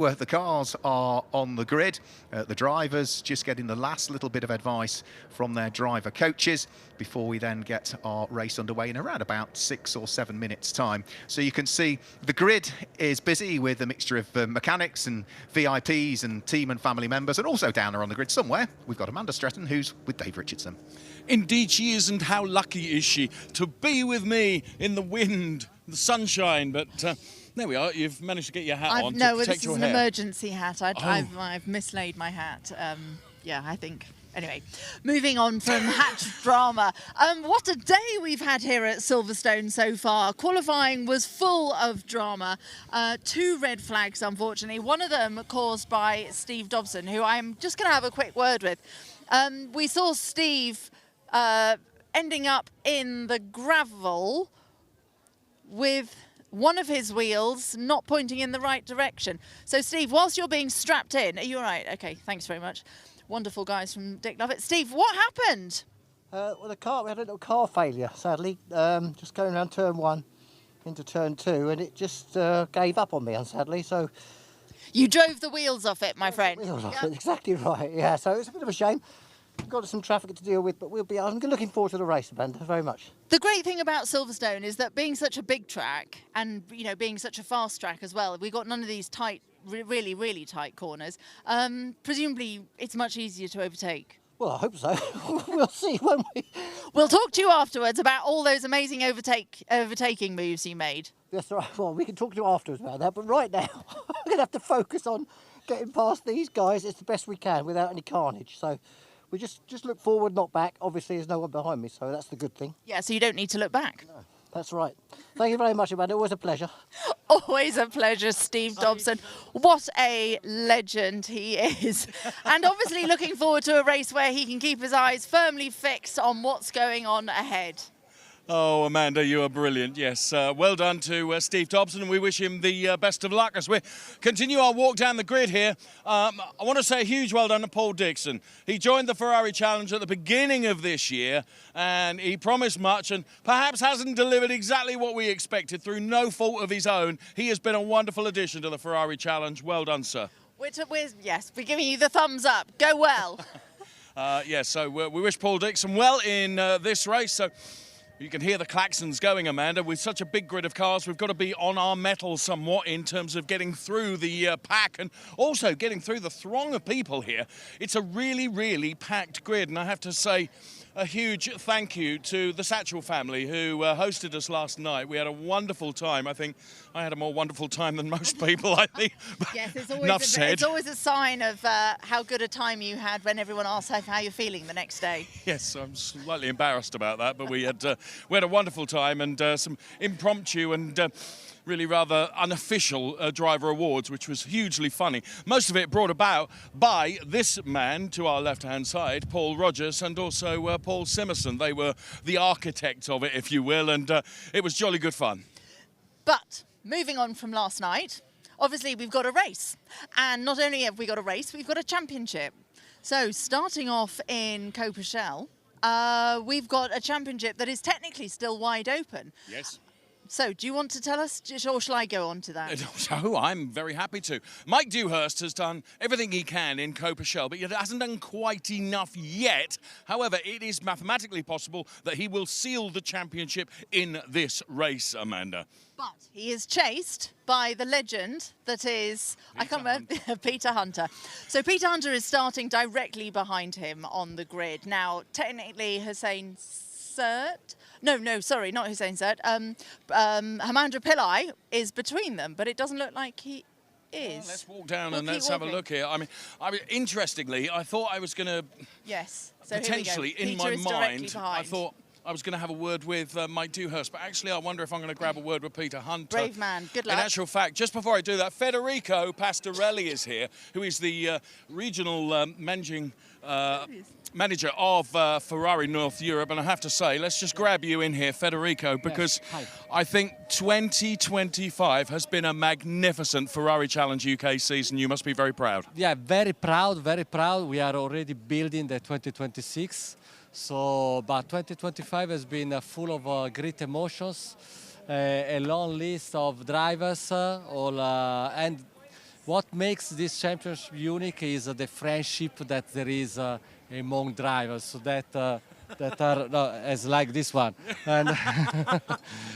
Well, the cars are on the grid. The drivers just getting the last little bit of advice from their driver coaches before we then get our race underway in around about 6 or 7 minutes time. So you can see the grid is busy with a mixture of mechanics and VIPs and team and family members, and also down there on the grid somewhere we've got Amanda Stretton, who's with Dave Richardson. Indeed she is, and how lucky is she to be with me in the wind, the sunshine, but there we are. You've managed to get your hat on to protect your hair. No, this is an emergency hat. I've mislaid my hat. Yeah, I think. Anyway, moving on from hat drama. What a day we've had here at Silverstone so far. Qualifying was full of drama. 2 red flags, unfortunately. One of them caused by Steve Dobson, who I'm just going to have a quick word with. We saw Steve ending up in the gravel with one of his wheels not pointing in the right direction. So, Steve, whilst you're being strapped in, are you all right? Okay, thanks very much. Wonderful guys from Dick Lovett. Steve, what happened? Well, we had a little car failure, sadly, just going around turn 1 into turn 2, and it just gave up on me, sadly. So you drove the wheels off it, my friend. Wheels off it, exactly right. Yeah, so it's a bit of a shame. We've got some traffic to deal with, but I'm looking forward to the race, Amanda, very much. The great thing about Silverstone is that being such a big track and, you know, being such a fast track as well, we've got none of these tight, really, really tight corners. Presumably, it's much easier to overtake. Well, I hope so. We'll see, won't we? We'll talk to you afterwards about all those amazing overtaking moves you made. That's right. Well, we can talk to you afterwards about that, but right now, I'm going to have to focus on getting past these guys as the best we can without any carnage. So we just look forward, not back. Obviously, there's no one behind me, so that's the good thing. Yeah, so you don't need to look back. No, that's right. Thank you very much, Amanda. Always a pleasure. Always a pleasure, Steve Dobson. What a legend he is. And obviously looking forward to a race where he can keep his eyes firmly fixed on what's going on ahead. Oh, Amanda, you are brilliant. Yes, well done to Steve Dobson, and we wish him the best of luck as we continue our walk down the grid here. I want to say a huge well done to Paul Dixon. He joined the Ferrari Challenge at the beginning of this year, and he promised much and perhaps hasn't delivered exactly what we expected through no fault of his own. He has been a wonderful addition to the Ferrari Challenge. Well done, sir. Yes, we're giving you the thumbs up. Go well. Yes, so we wish Paul Dixon well in this race. So you can hear the klaxons going, Amanda. With such a big grid of cars, we've got to be on our mettle somewhat in terms of getting through the pack and also getting through the throng of people here. It's a really, really packed grid, and I have to say a huge thank you to the Satchel family who hosted us last night. We had a wonderful time. I think I had a more wonderful time than most people, I think. Yes, it's always a sign of how good a time you had when everyone asks how you're feeling the next day. Yes, I'm slightly embarrassed about that, but we had a wonderful time and some impromptu and really rather unofficial driver awards, which was hugely funny. Most of it brought about by this man to our left-hand side, Paul Rogers, and also Paul Simerson. They were the architects of it, if you will, and it was jolly good fun. But moving on from last night, obviously we've got a race. And not only have we got a race, we've got a championship. So starting off in Copenhagen, we've got a championship that is technically still wide open. Yes. So, do you want to tell us, or shall I go on to that? No, I'm very happy to. Mike Dewhurst has done everything he can in Copenhagen, but he hasn't done quite enough yet. However, it is mathematically possible that he will seal the championship in this race, Amanda. But he is chased by the legend that is, Peter Hunter. So Peter Hunter is starting directly behind him on the grid. Now, technically, Hussein Sert. No, sorry, not Hussein Sert. Hamandra Pillai is between them, but it doesn't look like he is. Well, let's walk down and let's have a look here. I mean, interestingly, I thought I was going to... Yes. So potentially, in my mind, I thought I was going to have a word with Mike Dewhurst, but actually I wonder if I'm going to grab a word with Peter Hunter. Brave man, good luck. In actual fact, just before I do that, Federico Pastorelli is here, who is the regional managing manager of Ferrari North Europe, and I have to say, let's just grab you in here, Federico, because yes. I think 2025 has been a magnificent Ferrari Challenge UK season. You must be very proud. Yeah, very proud, very proud. We are already building the 2026. So, but 2025 has been full of great emotions, a long list of drivers, and what makes this championship unique is the friendship that there is among drivers, so that are as like this one. And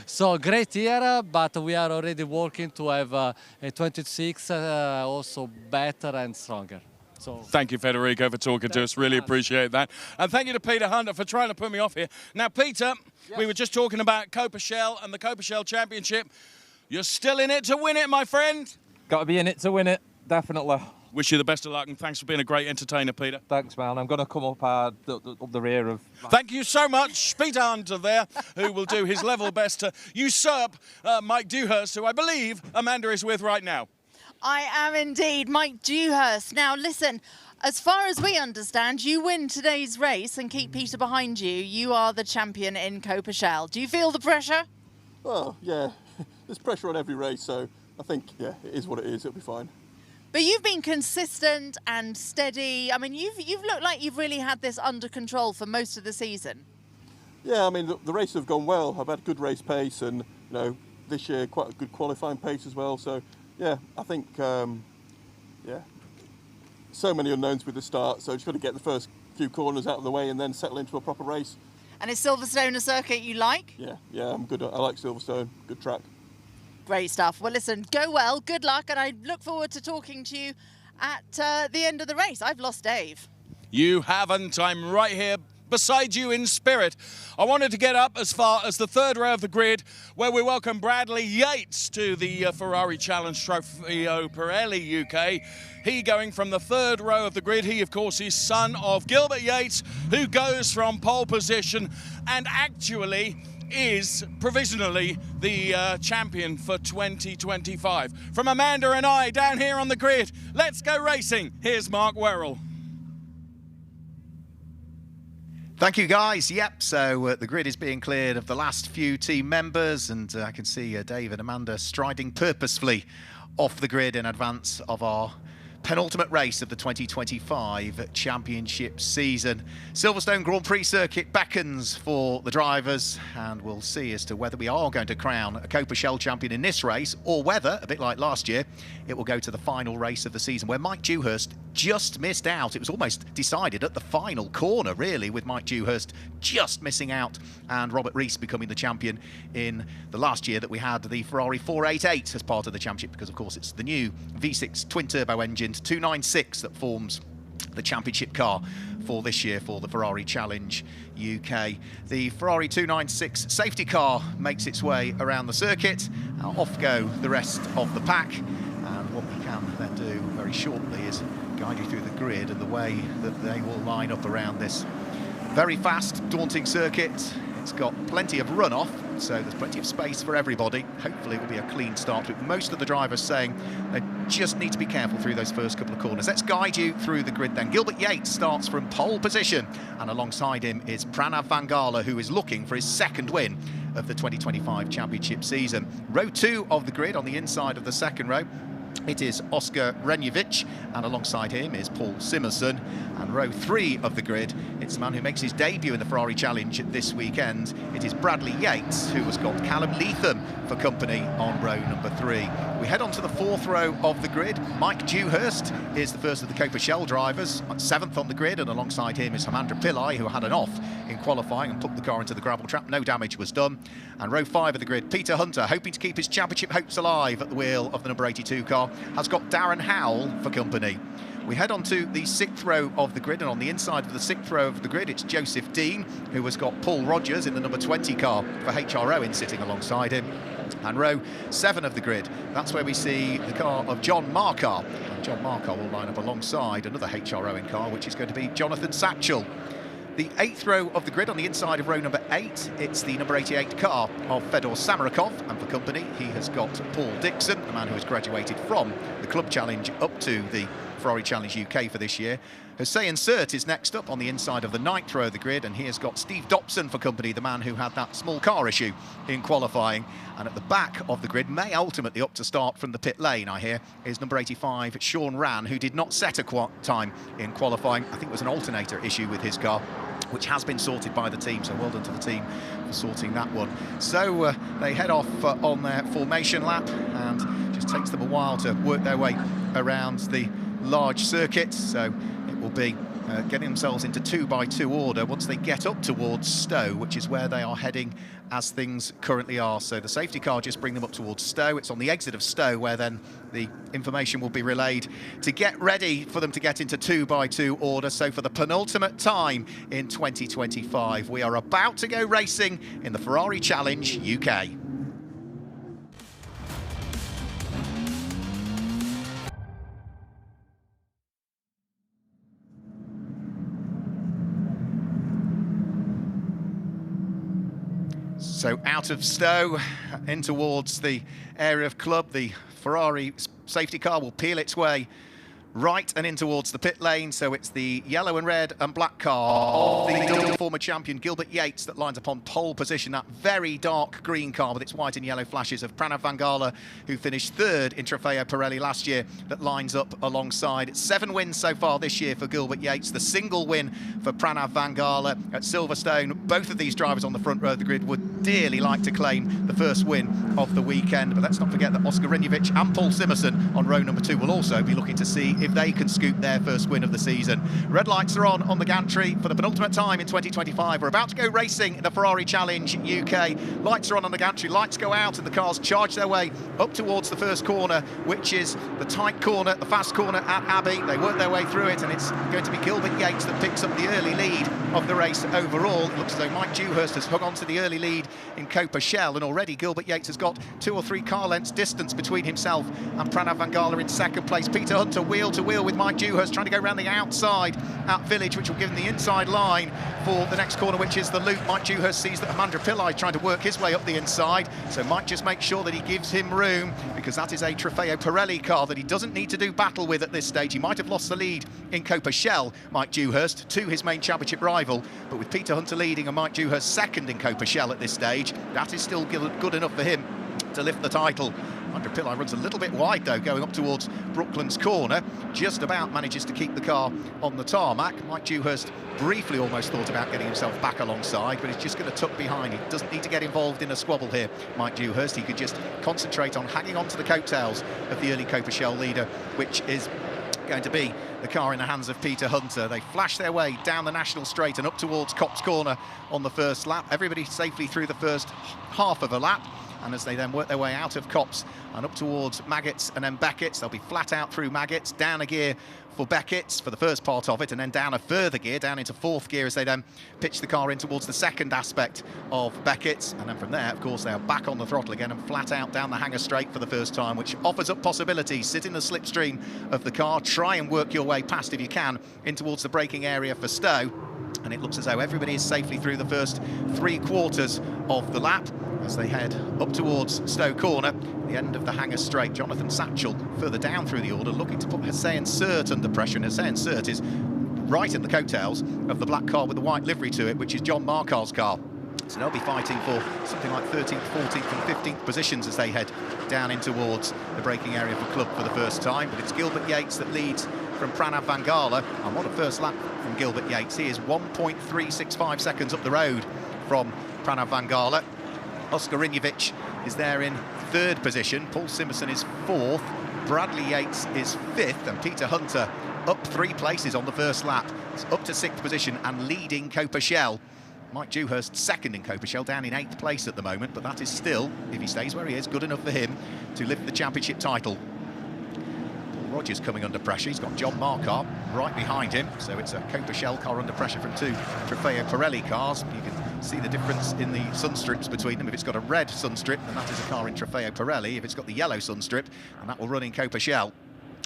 so great year, but we are already working to have a 26 also better and stronger. So thank you, Federico, for talking to us. Really appreciate that. And thank you to Peter Hunter for trying to put me off here. Now, Peter, we were just talking about Copa Shell and the Copa Shell Championship. You're still in it to win it, my friend. Got to be in it to win it, definitely. Wish you the best of luck, and thanks for being a great entertainer, Peter. Thanks, man. I'm going to come up the rear of... Thank you so much, Peter Hunter there, who will do his level best to usurp Mike Dewhurst, who I believe Amanda is with right now. I am indeed, Mike Dewhurst. Now, listen, as far as we understand, you win today's race and keep Peter behind you. You are the champion in Copa Shell. Do you feel the pressure? Well, yeah, there's pressure on every race, so I think, yeah, it is what it is. It'll be fine. But you've been consistent and steady. I mean, you've looked like you've really had this under control for most of the season. Yeah, I mean, the races have gone well. I've had good race pace and, you know, this year quite a good qualifying pace as well. So, yeah, I think, yeah, so many unknowns with the start. So just got to get the first few corners out of the way and then settle into a proper race. And is Silverstone a circuit you like? Yeah, I'm good. I like Silverstone. Good track. Great stuff. Well, listen, go well, good luck, and I look forward to talking to you at the end of the race. I've lost Dave. You haven't. I'm right here beside you in spirit. I wanted to get up as far as the third row of the grid, where we welcome Bradley Yates to the Ferrari Challenge Trofeo Pirelli UK. He going from the third row of the grid. He, of course, is son of Gilbert Yates, who goes from pole position and actually is provisionally the champion for 2025. From Amanda and I down here on the grid, let's go racing. Here's Mark Werrell. Thank you, guys. Yep, so the grid is being cleared of the last few team members, and I can see Dave and Amanda striding purposefully off the grid in advance of our penultimate race of the 2025 championship season. Silverstone Grand Prix circuit beckons for the drivers, and we'll see as to whether we are going to crown a Copa Shell champion in this race, or whether, a bit like last year, it will go to the final race of the season, where Mike Dewhurst just missed out. It was almost decided at the final corner, really, with Mike Dewhurst just missing out and Robert Rees becoming the champion in the last year that we had the Ferrari 488 as part of the championship, because of course it's the new V6 twin-turbo engined 296 that forms the championship car for this year for the Ferrari Challenge UK. The Ferrari 296 safety car makes its way around the circuit. Off go the rest of the pack, and what we can then do very shortly is guide you through the grid and the way that they will line up around this very fast, daunting circuit. It's got plenty of runoff, so there's plenty of space for everybody. Hopefully it will be a clean start, with most of the drivers saying they just need to be careful through those first couple of corners. Let's guide you through the grid then. Gilbert Yates starts from pole position, and alongside him is Pranav Vangala, who is looking for his second win of the 2025 championship season. Row 2 of the grid, on the inside of the second row, it is Oscar Renjevic, and alongside him is Paul Simerson. And row 3 of the grid, it's the man who makes his debut in the Ferrari Challenge this weekend. It is Bradley Yates, who has got Callum Leatham for company on row number 3. We head on to the 4th row of the grid. Mike Dewhurst is the first of the Copa Shell drivers, 7th on the grid, and alongside him is Hamandra Pillai, who had an off in qualifying and put the car into the gravel trap. No damage was done. And row 5 of the grid, Peter Hunter, hoping to keep his championship hopes alive at the wheel of the number 82 car, has got Darren Howell for company. We head on to the 6th row of the grid, and on the inside of the 6th row of the grid, it's Joseph Dean, who has got Paul Rogers in the number 20 car for HR Owen sitting alongside him. And row 7 of the grid, that's where we see the car of John Markar. And John Markar will line up alongside another HR Owen car, which is going to be Jonathan Satchel. The 8th row of the grid, on the inside of row number 8, it's the number 88 car of Fedor Samarakov, and for company he has got Paul Dixon, a man who has graduated from the Club Challenge up to the Ferrari Challenge UK for this year. Hussein Sert is next up on the inside of the 9th row of the grid, and he has got Steve Dobson for company, the man who had that small car issue in qualifying. And at the back of the grid, may ultimately up to start from the pit lane, I hear, is number 85 Sean Rann, who did not set a time in qualifying. I think it was an alternator issue with his car, which has been sorted by the team, so well done to the team for sorting that one. So they head off on their formation lap, and it just takes them a while to work their way around the large circuit, so it will be getting themselves into 2x2 order once they get up towards Stowe, which is where they are heading as things currently are. So the safety car just bring them up towards Stowe. It's on the exit of Stowe where then the information will be relayed to get ready for them to get into 2x2 order. So for the penultimate time in 2025, we are about to go racing in the Ferrari Challenge UK. So out of Stowe, in towards the area of club, the Ferrari safety car will peel its way right and in towards the pit lane. So it's the yellow and red and black car of the former champion Gilbert Yates that lines up on pole position. That very dark green car with its white and yellow flashes of Pranav Vangala, who finished third in Trofeo Pirelli last year, that lines up alongside. 7 wins so far this year for Gilbert Yates. The single win for Pranav Vangala at Silverstone. Both of these drivers on the front row of the grid would dearly like to claim the first win of the weekend. But let's not forget that Oscar Rinjevic and Paul Simerson on row number 2 will also be looking to see if they can scoop their first win of the season. Red lights are on the gantry for the penultimate time in 2025. We're about to go racing in the Ferrari Challenge UK. Lights are on the gantry, lights go out, and the cars charge their way up towards the first corner, which is the tight corner, the fast corner at Abbey. They work their way through it, and it's going to be Gilbert Yates that picks up the early lead of the race overall. It looks as though Mike Dewhurst has hung on to the early lead in Copa Shell, and already Gilbert Yates has got 2 or 3 car lengths distance between himself and Pranav Vangala in second place. Peter Hunter wheel to wheel with Mike Dewhurst, trying to go around the outside at Village, which will give him the inside line for the next corner, which is the loop. Mike Dewhurst sees that Amandra Pillai is trying to work his way up the inside, so Mike just makes sure that he gives him room, because that is a Trofeo Pirelli car that he doesn't need to do battle with at this stage. He might have lost the lead in Copa Shell, Mike Dewhurst, to his main championship rival, but with Peter Hunter leading and Mike Dewhurst second in Copa Shell at this stage, that is still good enough for him to lift the title. Amandra Pillai runs a little bit wide though, going up towards Brooklands corner, just about manages to keep the car on the tarmac. Mike Dewhurst briefly almost thought about getting himself back alongside, but he's just going to tuck behind. He doesn't need to get involved in a squabble here, Mike Dewhurst. He could just concentrate on hanging on to the coattails of the early Copa Shell leader, which is going to be the car in the hands of Peter Hunter. They flash their way down the National Straight and up towards Copse Corner on the first lap. Everybody safely through the first half of a lap, and as they then work their way out of Copse and up towards Maggots and then Beckett's, they'll be flat out through Maggots, down a gear for Beckett's for the first part of it, and then down a further gear, down into 4th gear, as they then pitch the car in towards the second aspect of Beckett's. And then from there, of course, they are back on the throttle again and flat out down the Hanger Straight for the first time, which offers up possibilities. Sit in the slipstream of the car, try and work your way past, if you can, in towards the braking area for Stowe. And it looks as though everybody is safely through the first 3/4 of the lap as they head up towards Stowe Corner, the end of the Hanger Straight. Jonathan Satchel further down through the order, looking to put Hussein Sert under pressure, and Hussein Sert is right in the coattails of the black car with the white livery to it, which is John Markar's car. So they'll be fighting for something like 13th, 14th and 15th positions as they head down in towards the braking area for club for the first time. But it's Gilbert Yates that leads from Pranav Vangala, and what a first lap from Gilbert Yates. He is 1.365 seconds up the road from Pranav Vangala. Oscar Rinjevic is there in 3rd position. Paul Simerson is 4th. Bradley Yates is 5th, and Peter Hunter up 3 places on the first lap. It's up to 6th position and leading Copa Shell. Mike Dewhurst 2nd in Copa Shell, down in 8th place at the moment, but that is still, if he stays where he is, good enough for him to lift the championship title. Paul Rogers coming under pressure. He's got John Markar right behind him, so it's a Copa Shell car under pressure from 2 Trofeo Pirelli cars. You can see the difference in the sun strips between them. If it's got a red sun strip, then that is a car in Trofeo Pirelli. If it's got the yellow sun strip, and that will run in Copa Shell.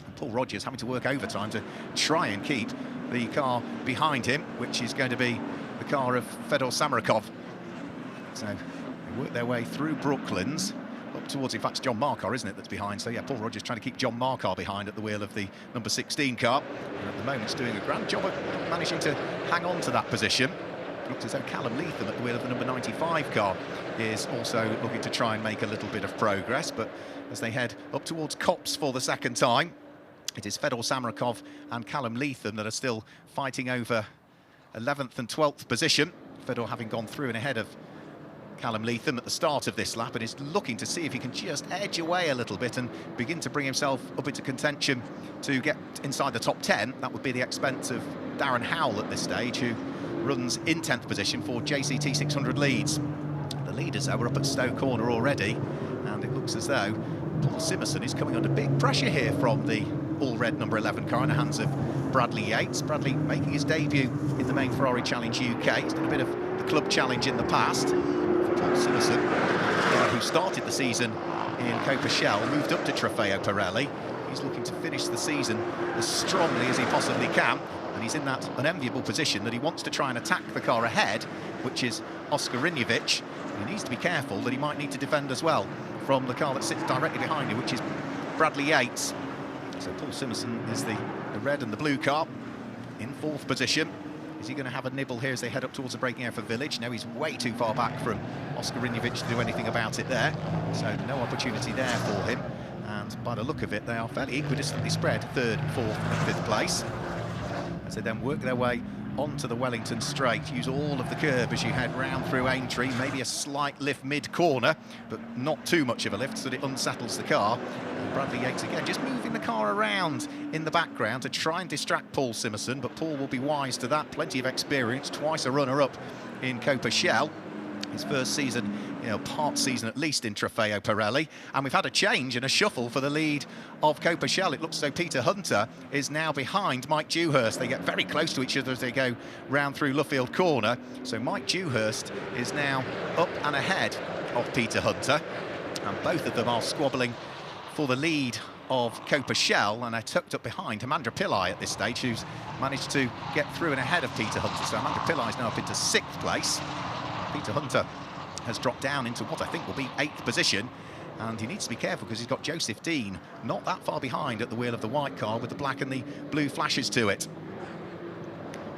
And Paul Rogers having to work overtime to try and keep the car behind him, which is going to be the car of Fedor Samrakov. So they work their way through Brooklands up towards, in fact, it's John Markar, isn't it, that's behind? So yeah, Paul Rogers trying to keep John Markar behind at the wheel of the number 16 car, and at the moment it's doing a grand job of managing to hang on to that position. Looks as though Callum Leatham at the wheel of the number 95 car is also looking to try and make a little bit of progress, but as they head up towards Copse for the second time, it is Fedor Samrakov and Callum Leatham that are still fighting over 11th and 12th position. Fedor having gone through and ahead of Callum Leatham at the start of this lap and is looking to see if he can just edge away a little bit and begin to bring himself up into contention to get inside the top 10. That would be the expense of Darren Howell at this stage, who runs in 10th position for JCT 600 Leeds. The leaders, though, are up at Stowe Corner already, and it looks as though Paul Simerson is coming under big pressure here from the all-red number 11 car in the hands of Bradley Yates. Bradley making his debut in the main Ferrari Challenge UK. He's done a bit of the club challenge in the past. Paul Simerson, who started the season in Copa Shell, moved up to Trofeo Pirelli. He's looking to finish the season as strongly as he possibly can, and he's in that unenviable position that he wants to try and attack the car ahead, which is Oscar Rinjevic. He needs to be careful that he might need to defend as well from the car that sits directly behind him, which is Bradley Yates. So Paul Simerson is the red and the blue car in 4th position. Is he going to have a nibble here as they head up towards the braking area for Village? No, he's way too far back from Oscar Rinjevic to do anything about it there. So no opportunity there for him. And by the look of it, they are fairly equidistantly spread, 3rd, 4th and 5th place. As they then work their way onto the Wellington straight, use all of the curve as you head round through Aintree, maybe a slight lift mid-corner, but not too much of a lift so that it unsettles the car. And Bradley Yates again just moving the car around in the background to try and distract Paul Simerson, but Paul will be wise to that. Plenty of experience, twice a runner-up in Copa Shell. His first season, part season at least in Trofeo Pirelli. And we've had a change and a shuffle for the lead of Copa Shell. It looks as though Peter Hunter is now behind Mike Dewhurst. They get very close to each other as they go round through Luffield Corner. So Mike Dewhurst is now up and ahead of Peter Hunter. And both of them are squabbling for the lead of Copa Shell, and they're tucked up behind Amanda Pillai at this stage, who's managed to get through and ahead of Peter Hunter. So Amanda Pillai is now up into 6th place. Peter Hunter has dropped down into what I think will be 8th position, and he needs to be careful because he's got Joseph Dean not that far behind at the wheel of the white car with the black and the blue flashes to it.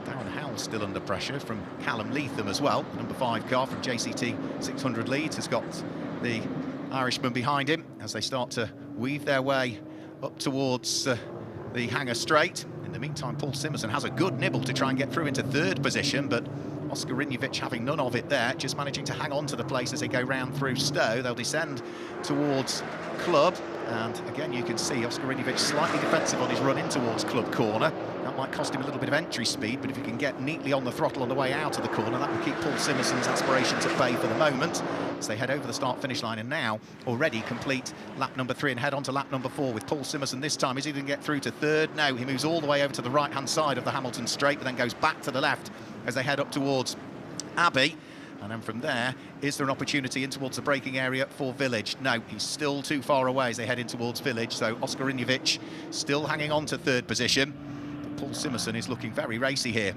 Darren Howell still under pressure from Callum Leatham as well. The number 5 car from JCT 600 Leeds has got the Irishman behind him as they start to weave their way up towards the Hangar Straight. In the meantime, Paul Simerson has a good nibble to try and get through into 3rd position, but Oscar Rinjevic having none of it there, just managing to hang on to the place as they go round through Stowe. They'll descend towards Club, and again you can see Oscar Rinjevic slightly defensive on his run in towards Club Corner. That might cost him a little bit of entry speed, but if he can get neatly on the throttle on the way out of the corner, that will keep Paul Simerson's aspirations at bay for the moment as they head over the start-finish line and now already complete lap number 3 and head on to lap number 4 with Paul Simerson this time. Is he going to get through to 3rd? No, he moves all the way over to the right-hand side of the Hamilton Straight, but then goes back to the left as they head up towards Abbey. And then from there, is there an opportunity in towards the braking area for Village? No, he's still too far away as they head in towards Village. So Oscar Rinjevic still hanging on to 3rd position. But Paul Simerson is looking very racy here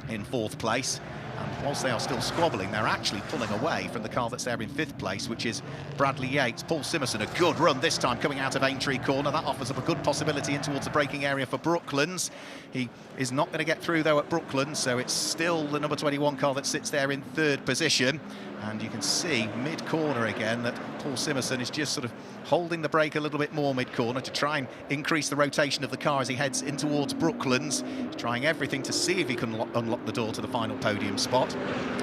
in 4th place. And whilst they are still squabbling, they're actually pulling away from the car that's there in 5th place, which is Bradley Yates. Paul Simerson, a good run this time coming out of Aintree Corner. That offers up a good possibility in towards the braking area for Brooklands. He is not going to get through, though, at Brooklands, so it's still the number 21 car that sits there in 3rd position. And you can see mid-corner again that Paul Simerson is just sort of holding the brake a little bit more mid-corner to try and increase the rotation of the car as he heads in towards Brooklands. He's trying everything to see if he can unlock the door to the final podium spot.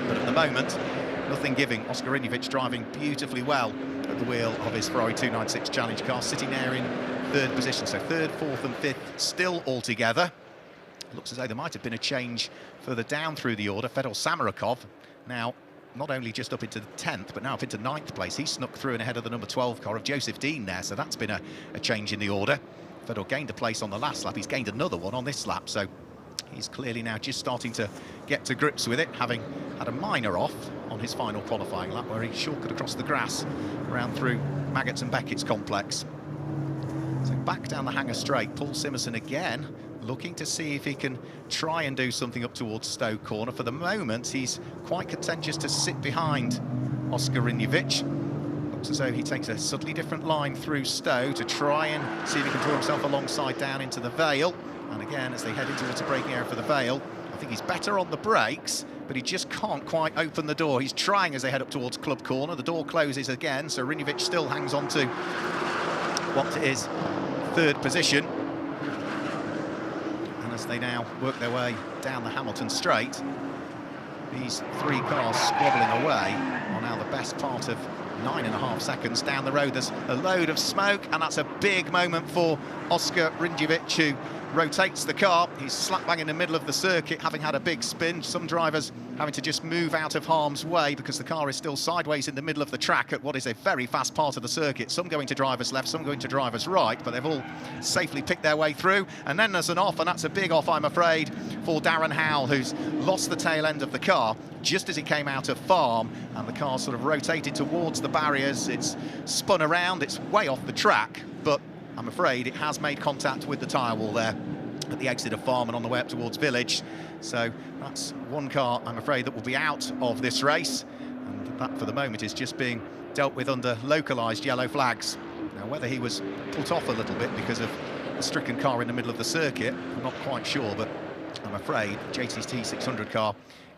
But at the moment, nothing giving. Oscar Rinjevic driving beautifully well at the wheel of his Ferrari 296 Challenge car, sitting there in 3rd position. So 3rd, 4th and 5th still all together. Looks as though there might have been a change further down through the order. Fedor Samarakov now not only just up into the 10th, but now up into 9th place. He snuck through and ahead of the number 12 car of Joseph Dean there, so that's been a change in the order. Fedor gained a place on the last lap. He's gained another one on this lap, so he's clearly now just starting to get to grips with it, having had a minor off on his final qualifying lap where he shortcut across the grass around through Maggots and Beckett's complex. So back down the Hangar Straight, Paul Simerson again looking to see if he can try and do something up towards Stowe Corner. For the moment, he's quite contentious to sit behind Oscar Rinjevic. Looks as though he takes a subtly different line through Stowe to try and see if he can draw himself alongside down into the Vale. And again, as they head into the braking area for the Vale, I think he's better on the brakes, but he just can't quite open the door. He's trying as they head up towards Club Corner. The door closes again, so Rinjevic still hangs on to what is 3rd position. And as they now work their way down the Hamilton Straight, these three cars squabbling away are now the best part of 9.5 seconds down the road. There's a load of smoke, and that's a big moment for Oscar Rinjevic, who rotates the car. He's slap bang in the middle of the circuit, having had a big spin. Some drivers having to just move out of harm's way because the car is still sideways in the middle of the track at what is a very fast part of the circuit. Some going to drivers left, some going to drivers right, but they've all safely picked their way through. And then there's an off, and that's a big off, I'm afraid, for Darren Howell, who's lost the tail end of the car just as he came out of farm, and the car sort of rotated towards the barriers. It's spun around, it's way off the track, but I'm afraid it has made contact with the tyre wall there at the exit of farm and on the way up towards village. So that's one car, I'm afraid, that will be out of this race, and that for the moment is just being dealt with under localised yellow flags. Now, whether he was put off a little bit because of the stricken car in the middle of the circuit, I'm not quite sure, but I'm afraid JTT 600 car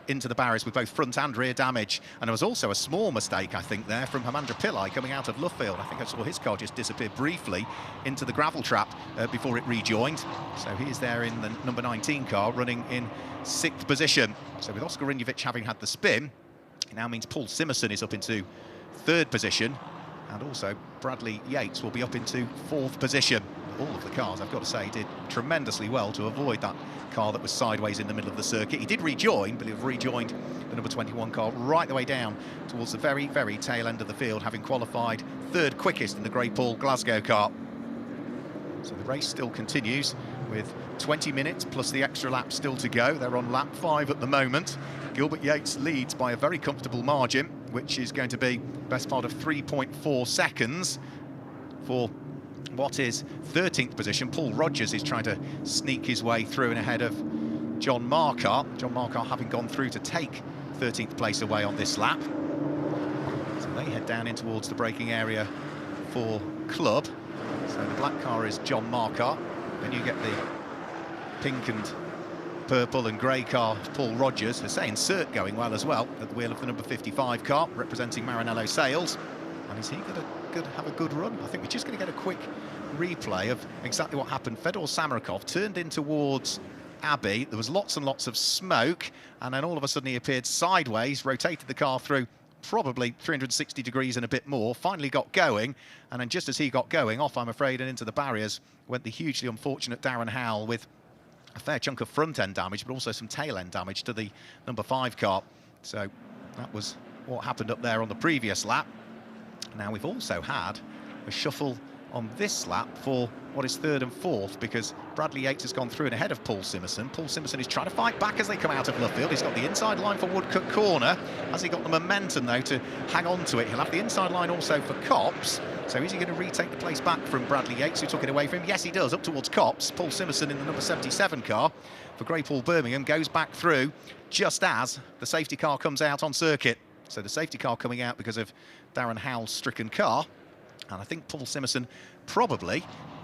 into the barriers with both front and rear damage. And there was also a small mistake, I think, there from Hemandra Pillai coming out of Luffield. I think I saw his car just disappear briefly into the gravel trap before it rejoined. So he is there in the number 19 car, running in 6th position. So with Oscar Rinjevic having had the spin, it now means Paul Simerson is up into 3rd position, and also Bradley Yates will be up into 4th position. All of the cars, I've got to say, did tremendously well to avoid that car that was sideways in the middle of the circuit. He did rejoin, but he rejoined the number 21 car right the way down towards the very, very tail end of the field, having qualified 3rd quickest in the Grey Paul Glasgow car. So the race still continues with 20 minutes plus the extra lap still to go. They're on lap 5 at the moment. Gilbert Yates leads by a very comfortable margin, which is going to be best part of 3.4 seconds for what is 13th position. Paul Rogers is trying to sneak his way through and ahead of John Marquardt. John Marquardt having gone through to take 13th place away on this lap. So they head down in towards the braking area for Club. So the black car is John Marquardt. Then you get the pink and purple and grey car, Paul Rogers. Hussein Sert going well as well at the wheel of the number 55 car, representing Maranello Sales. And is he going to have a good run? I think we're just going to get a quick replay of exactly what happened. Fedor Samarkov turned in towards Abbey. There was lots and lots of smoke, and then all of a sudden he appeared sideways, rotated the car through probably 360 degrees and a bit more, finally got going, and then just as he got going, off, I'm afraid, and into the barriers went the hugely unfortunate Darren Howell with a fair chunk of front-end damage, but also some tail-end damage to the number 5 car. So that was what happened up there on the previous lap. Now we've also had a shuffle on this lap for what is 3rd and 4th, because Bradley Yates has gone through and ahead of Paul Simerson. Paul Simerson is trying to fight back as they come out of Luffield. He's got the inside line for Woodcote Corner. Has he got the momentum, though, to hang on to it? He'll have the inside line also for Copse. So is he going to retake the place back from Bradley Yates, who took it away from him? Yes, he does, up towards Copse. Paul Simerson in the number 77 car for Grey Paul Birmingham goes back through just as the safety car comes out on circuit. So the safety car coming out because of Darren Howell's stricken car. And I think Paul Simerson probably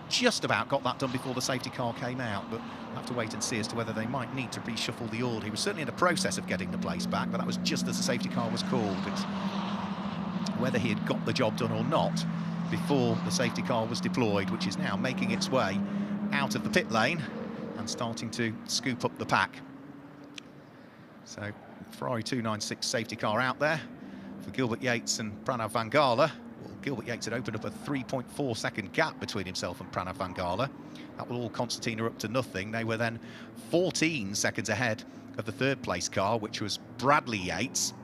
just about got that done before the safety car came out, but we'll have to wait and see as to whether they might need to reshuffle the order. He was certainly in the process of getting the place back, but that was just as the safety car was called. It's whether he had got the job done or not before the safety car was deployed, which is now making its way out of the pit lane and starting to scoop up the pack. So Ferrari 296 safety car out there for Gilbert Yates and Pranav Vangala. Well, Gilbert Yates had opened up a 3.4 second gap between himself and Pranav Vangala. That will all concertina up to nothing. They were then 14 seconds ahead of the 3rd place car, which was Bradley Yates.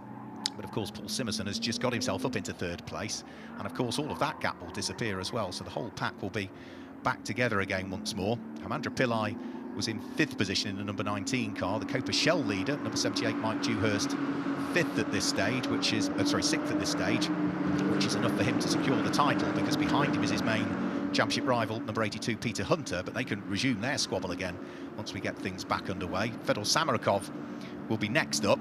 But of course, Paul Simerson has just got himself up into 3rd place. And of course, all of that gap will disappear as well. So the whole pack will be back together again once more. Hemandra Pillai was in 5th position in the number 19 car. The Copa Shell leader, number 78, Mike Dewhurst, 5th at this stage, which is, 6th at this stage, which is enough for him to secure the title, because behind him is his main championship rival, number 82, Peter Hunter, but they can resume their squabble again once we get things back underway. Fedor Samarkov will be next up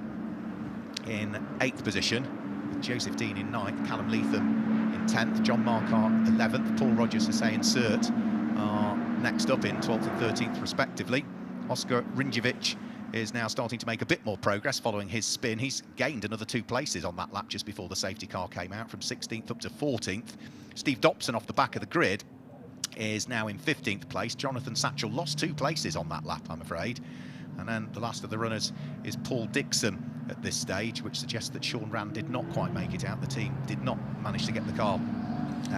in 8th position, with Joseph Dean in 9th, Callum Leatham in 10th, John Marquardt 11th, Paul Rogers, Hussein Sert are next up in 12th and 13th respectively. Oscar Rinjevic is now starting to make a bit more progress following his spin. He's gained another 2 places on that lap just before the safety car came out, from 16th up to 14th. Steve Dobson off the back of the grid is now in 15th place. Jonathan Satchell lost 2 places on that lap, I'm afraid. And then the last of the runners is Paul Dixon at this stage, which suggests that Sean Rand did not quite make it out. The team did not manage to get the car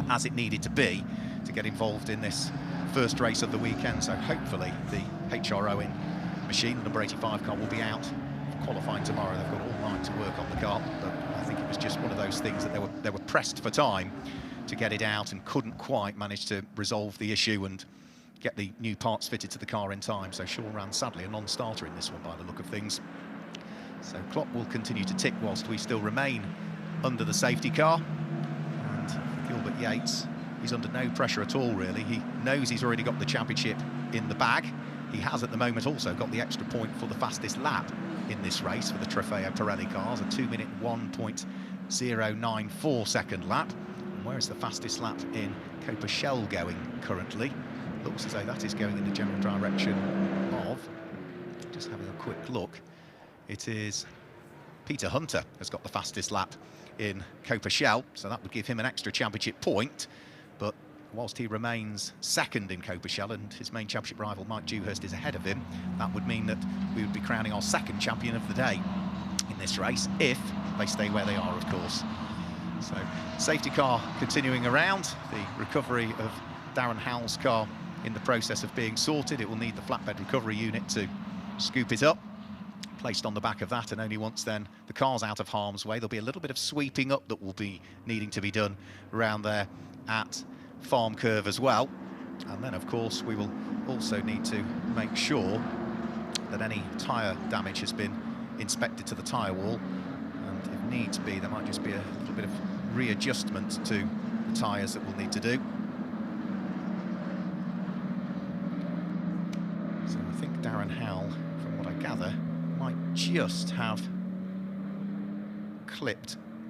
as it needed to be to get involved in this first race of the weekend. So hopefully the HR Owen machine, the number 85 car, will be out for qualifying tomorrow. They've got all night to work on the car, but I think it was just one of those things that they were pressed for time to get it out and couldn't quite manage to resolve the issue and get the new parts fitted to the car in time. So Sean Rand, sadly, a non-starter in this one by the look of things. So clock will continue to tick whilst we still remain under the safety car. And Gilbert Yates, he's under no pressure at all, really. He knows he's already got the championship in the bag. He has at the moment also got the extra point for the fastest lap in this race for the Trofeo Pirelli cars, a 2-minute 1.094 second lap. And where is the fastest lap in Copa Shell going currently? Looks as though that is going in the general direction of, just having a quick look, it is Peter Hunter has got the fastest lap in Copa Shell, so that would give him an extra championship point. But whilst he remains second in Copa Shell and his main championship rival Mike Dewhurst is ahead of him, that would mean that we would be crowning our second champion of the day in this race, if they stay where they are, of course. So safety car continuing around, the recovery of Darren Howell's car in the process of being sorted. It will need the flatbed recovery unit to scoop it up, placed on the back of that, and only once then the car's out of harm's way. There'll be a little bit of sweeping up that will be needing to be done around there at Farm Curve as well. And then, of course, we will also need to make sure that any tyre damage has been inspected to the tyre wall, and if needs be, there might just be a little bit of readjustment to the tyres that we'll need to do. So I think Darren Howell, from what I gather, might just have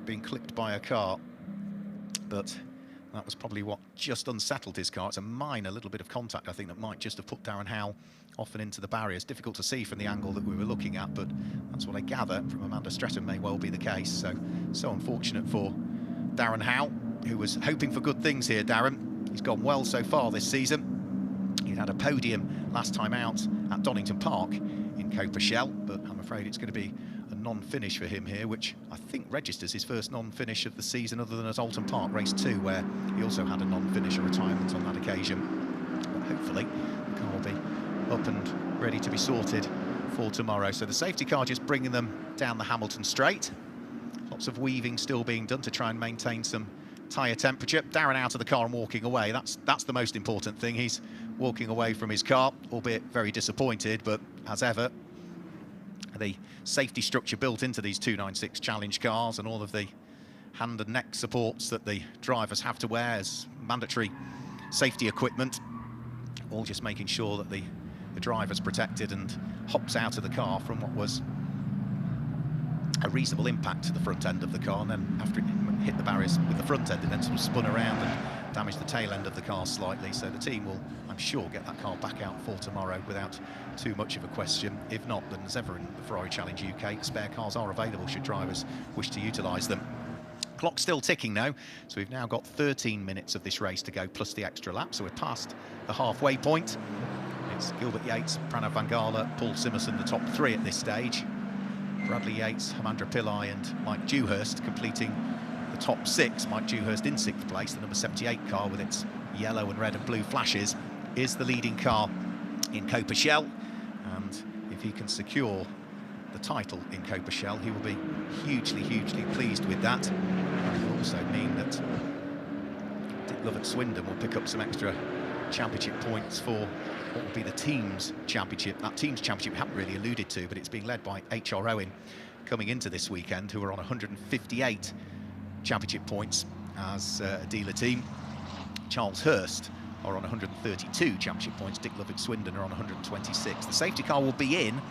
been clipped by a car, but that was probably what just unsettled his car. It's a minor little bit of contact, I think, that might just have put Darren Howell off and into the barriers. Difficult to see from the angle that we were looking at, but that's what I gather from Amanda Stretton may well be the case. So unfortunate for Darren Howell, who was hoping for good things here, Darren. He's gone well so far this season. He had a podium last time out at Donington Park in Copa Shell, but I'm afraid it's going to be a non-finish for him here, which I think registers his first non-finish of the season other than at Alton Park, race 2, where he also had a non-finish, a retirement on that occasion. But hopefully the car will be up and ready to be sorted for tomorrow. So the safety car just bringing them down the Hamilton Straight. Lots of weaving still being done to try and maintain some tyre temperature. Darren out of the car and walking away. That's the most important thing. He's walking away from his car, albeit very disappointed, but as ever, the safety structure built into these 296 Challenge cars and all of the hand and neck supports that the drivers have to wear as mandatory safety equipment, all just making sure that the driver's protected and hops out of the car from what was a reasonable impact to the front end of the car, and then after it hit the barriers with the front end, it then sort of spun around and damaged the tail end of the car slightly. So the team will, I'm sure, get that car back out for tomorrow without too much of a question. If not, then as ever in the Ferrari Challenge UK, spare cars are available should drivers wish to utilise them. Clock's still ticking now, so we've now got 13 minutes of this race to go, plus the extra lap, so we're past the halfway point. It's Gilbert Yates, Pranav Vangala, Paul Simerson, the top 3 at this stage. Bradley Yates, Hamandra Pillai and Mike Dewhurst completing the top 6. Mike Dewhurst in 6th place. The number 78 car with its yellow and red and blue flashes is the leading car in Copa Shell, and if he can secure the title in Copa Shell, he will be hugely pleased with that. And it will also mean that Dick Love at Swindon will pick up some extra championship points for what will be the team's championship. That team's championship we haven't really alluded to, but it's being led by HR Owen coming into this weekend, who are on 158 championship points as a dealer team. Charles Hurst are on 132 championship points. Dick Love at Swindon are on 126. The safety car will be in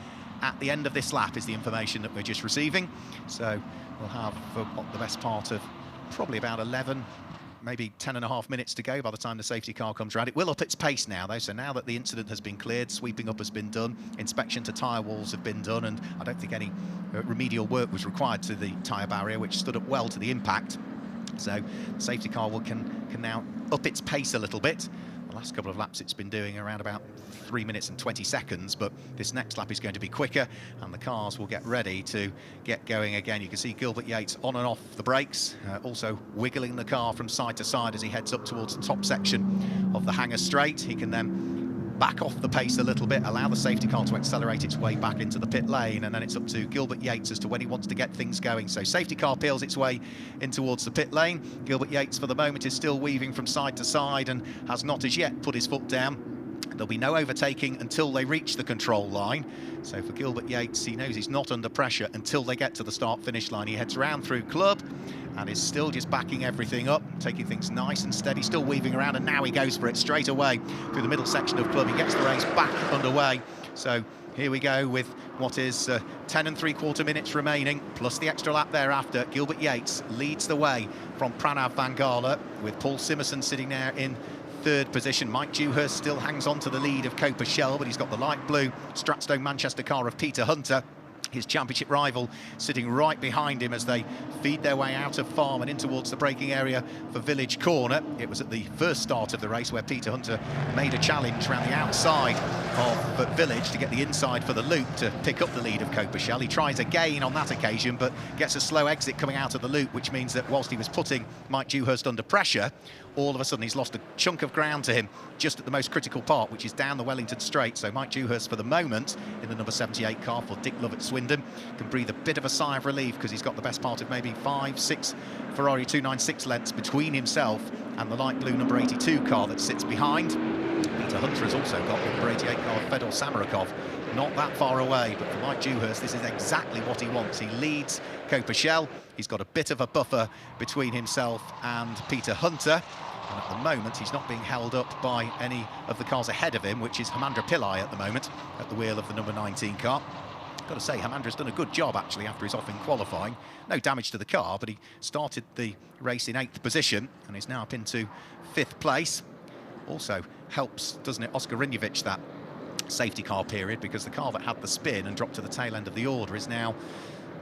at the end of this lap, is the information that we're just receiving. So we'll have what, the best part of probably about 11, maybe 10.5 minutes to go by the time the safety car comes around. It will up its pace now, though, so now that the incident has been cleared, sweeping up has been done, inspection to tyre walls have been done, and I don't think any remedial work was required to the tyre barrier, which stood up well to the impact. So the safety car can now up its pace a little bit. The last couple of laps it's been doing around about 3 minutes and 20 seconds, but this next lap is going to be quicker, and the cars will get ready to get going again. You can see Gilbert Yates on and off the brakes, also wiggling the car from side to side as he heads up towards the top section of the hangar straight. He can then back off the pace a little bit, allow the safety car to accelerate its way back into the pit lane, and then it's up to Gilbert Yates as to when he wants to get things going. So safety car peels its way in towards the pit lane. Gilbert Yates for the moment is still weaving from side to side and has not as yet put his foot down. There'll be no overtaking until they reach the control line. So for Gilbert Yates, he knows he's not under pressure until they get to the start-finish line. He heads round through Club and is still just backing everything up, taking things nice and steady, still weaving around, and now he goes for it straight away through the middle section of Club. He gets the race back underway. So here we go with what is 10 3/4 minutes remaining, plus the extra lap thereafter. Gilbert Yates leads the way from Pranav Vangala, with Paul Simerson sitting there in third position. Mike Dewhurst still hangs on to the lead of Cooper Shell, but he's got the light blue Stratstone Manchester car of Peter Hunter, his championship rival, sitting right behind him as they feed their way out of Farm and in towards the braking area for Village Corner. It was at the first start of the race where Peter Hunter made a challenge around the outside of Village to get the inside for the loop to pick up the lead of Cooper Shell. He tries again on that occasion, but gets a slow exit coming out of the loop, which means that whilst he was putting Mike Dewhurst under pressure, all of a sudden he's lost a chunk of ground to him just at the most critical part, which is down the Wellington Straight. So Mike Dewhurst, for the moment, in the number 78 car for Dick Love at Swindon, can breathe a bit of a sigh of relief because he's got the best part of maybe 5-6 Ferrari 296 lengths between himself and the light blue number 82 car that sits behind. Peter Hunter has also got the number 88 car of Fedor Samarakov not that far away, but for Mike Dewhurst, this is exactly what he wants. He leads Cooper Shell. He's got a bit of a buffer between himself and Peter Hunter, and at the moment he's not being held up by any of the cars ahead of him, which is Hamandra Pillai at the moment at the wheel of the number 19 car. Got to say, Hamandra's done a good job actually after his off in qualifying. No damage to the car, but he started the race in 8th position and is now up into 5th place. Also helps, doesn't it, Oscar Rinjevic, that safety car period, because the car that had the spin and dropped to the tail end of the order is now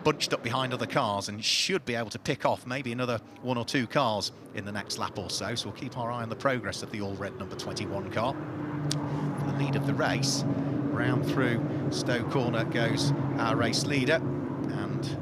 bunched up behind other cars and should be able to pick off maybe another 1 or 2 cars in the next lap or so. So we'll keep our eye on the progress of the all-red number 21 car. For the lead of the race, round through Stowe Corner goes our race leader, and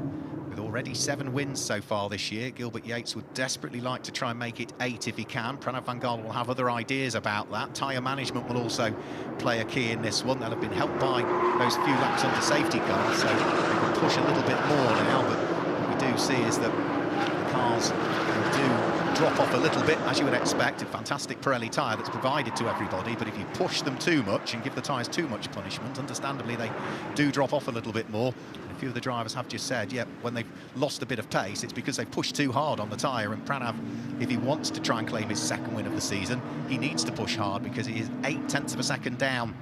with already 7 wins so far this year, Gilbert Yates would desperately like to try and make it 8 if he can. Pranav Vangala will have other ideas about that. Tyre management will also play a key in this one. They'll have been helped by those few laps on the safety car, so they can push a little bit more now, but what we do see is that the cars do drop off a little bit, as you would expect. A fantastic Pirelli tyre that's provided to everybody, but if you push them too much and give the tyres too much punishment, understandably they do drop off a little bit more. And a few of the drivers have just said, yeah, when they've lost a bit of pace, it's because they've pushed too hard on the tyre. And Pranav, if he wants to try and claim his 2nd win of the season, he needs to push hard, because he is 0.8 of a second down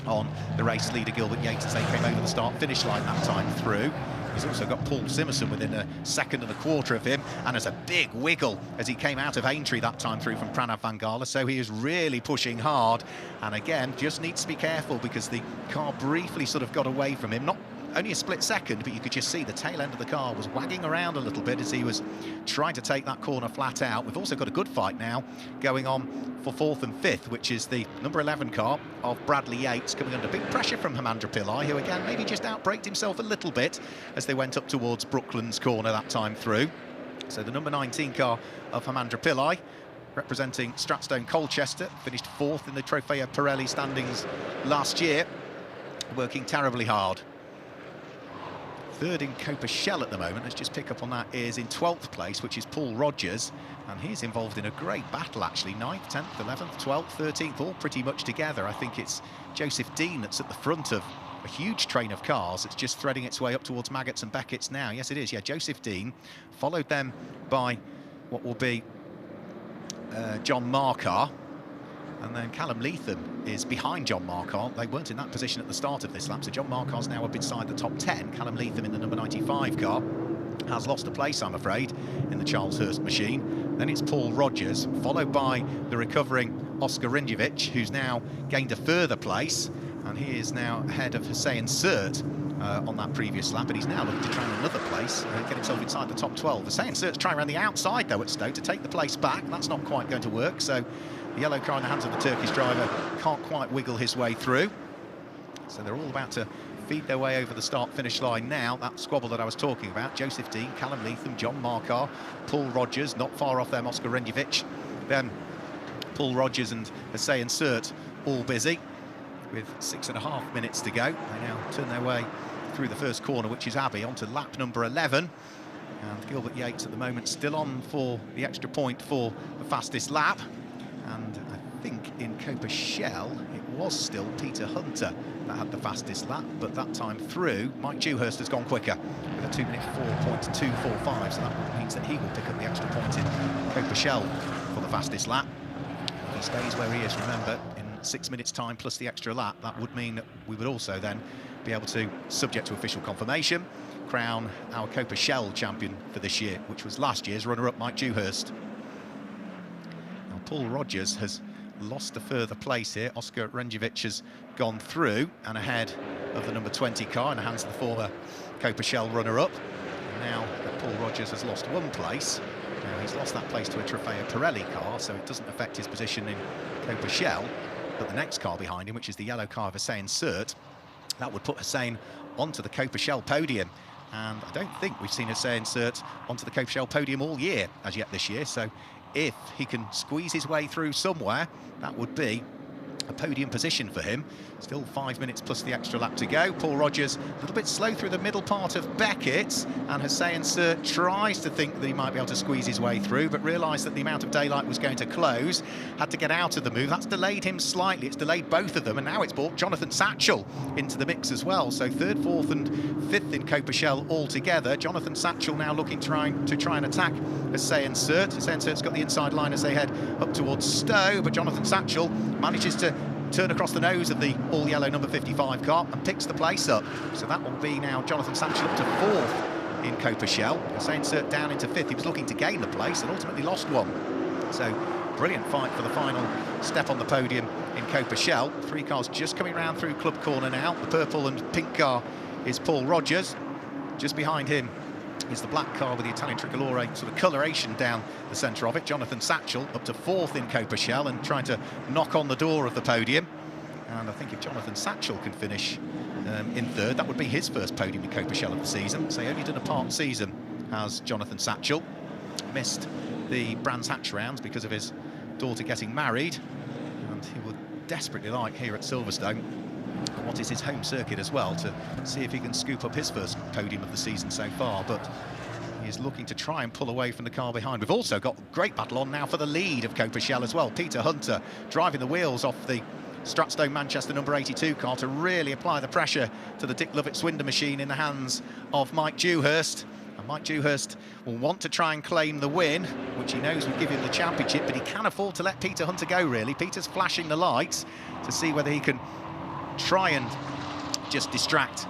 on the race leader Gilbert Yates as they came over the start-finish line that time through. He's also got Paul Simerson within 1.25 seconds of him, and there's a big wiggle as he came out of Aintree that time through from Pranav Vangala, so he is really pushing hard, and again just needs to be careful because the car briefly sort of got away from him, not only a split second, but you could just see the tail end of the car was wagging around a little bit as he was trying to take that corner flat out. We've also got a good fight now going on for 4th and 5th, which is the number 11 car of Bradley Yates, coming under big pressure from Hamandra Pillai, who again maybe just outbraked himself a little bit as they went up towards Brooklands Corner that time through. So the number 19 car of Hamandra Pillai, representing Stratstone Colchester, finished 4th in the Trofeo Pirelli standings last year, working terribly hard. 3rd in Cooper Shell at the moment, let's just pick up on that, is in 12th place, which is Paul Rogers, and he's involved in a great battle actually. 9th, 10th, 11th, 12th, 13th, all pretty much together. I think it's Joseph Dean that's at the front of a huge train of cars. It's just threading its way up towards Maggots and Beckett's now. Yes, it is, yeah, Joseph Dean, followed then by what will be John Marcar, and then Callum Leatham is behind John Marcar. They weren't in that position at the start of this lap, so John Marcar's now up inside the top 10. Callum Leatham in the number 95 car has lost a place, I'm afraid, in the Charles Hurst machine. Then it's Paul Rogers, followed by the recovering Oscar Rinjevic, who's now gained a further place, and he is now ahead of Hussein Sert on that previous lap, and he's now looking to try another place and get himself inside the top 12. Hussein Sert's trying around the outside, though, at Stowe to take the place back. That's not quite going to work, so The yellow car in the hands of the Turkish driver can't quite wiggle his way through. So they're all about to feed their way over the start-finish line now. That squabble that I was talking about, Joseph Dean, Callum Leatham, John Markar, Paul Rogers, not far off them, Oscar Renjevic. Then Paul Rogers and Hussein Sert all busy with 6.5 minutes to go. They now turn their way through the first corner, which is Abbey, onto lap number 11. And Gilbert Yates at the moment still on for the extra point for the fastest lap. And I think in Copa-Shell it was still Peter Hunter that had the fastest lap, but that time through Mike Dewhurst has gone quicker with a 2-minute 4.245, so that means that he will pick up the extra point in Copa-Shell for the fastest lap. If he stays where he is, remember, in 6 minutes time plus the extra lap, that would mean that we would also then be able to, subject to official confirmation, crown our Copa-Shell champion for this year, which was last year's runner-up Mike Dewhurst. Now Paul Rogers has lost a further place here. Oscar Renjevic has gone through and ahead of the number 20 car in the hands of the former Copa-Shell runner-up. Now that Paul Rogers has lost one place, now he's lost that place to a Trofeo Pirelli car, so it doesn't affect his position in Copa-Shell. But the next car behind him, which is the yellow car of Hussein Sert, that would put Hussein onto the Copa-Shell podium. And I don't think we've seen Hussein Sert onto the Copa-Shell podium all year as yet this year, so if he can squeeze his way through somewhere, that would be a podium position for him. Still 5 minutes plus the extra lap to go. Paul Rogers a little bit slow through the middle part of Beckett, and Hussein Sert tries to think that he might be able to squeeze his way through, but realised that the amount of daylight was going to close, had to get out of the move. That's delayed him slightly. It's delayed both of them, and now it's brought Jonathan Satchell into the mix as well. So third, fourth and fifth in Copa-Shell altogether. Jonathan Satchell now looking to try and attack Hussein Sert. Hussein Sert's got the inside line as they head up towards Stowe, but Jonathan Satchell manages to turn across the nose of the all-yellow number 55 car and picks the place up. So that will be now Jonathan Satchell up to fourth in Copa-Shell. Hussein Sert down into fifth. He was looking to gain the place and ultimately lost one. So brilliant fight for the final step on the podium in Copa-Shell. Three cars just coming round through Club Corner now. The purple and pink car is Paul Rogers. Just behind him is the black car with the Italian tricolore sort of coloration down the centre of it. Jonathan Satchell up to fourth in Copa-Shell and trying to knock on the door of the podium. And I think if Jonathan Satchell can finish in third, that would be his first podium in Copa-Shell of the season. So he only done a part season as Jonathan Satchell. Missed the Brands Hatch rounds because of his daughter getting married, and he would desperately like here at Silverstone, what is his home circuit as well, to see if he can scoop up his first podium of the season so far, but he is looking to try and pull away from the car behind. We've also got great battle on now for the lead of Copa-Shell as well. Peter Hunter driving the wheels off the Stratstone Manchester number 82 car to really apply the pressure to the Dick Lovett Swinder machine in the hands of Mike Dewhurst. And Mike Dewhurst will want to try and claim the win, which he knows will give him the championship, but he can afford to let Peter Hunter go, really. Peter's flashing the lights to see whether he can try and just distract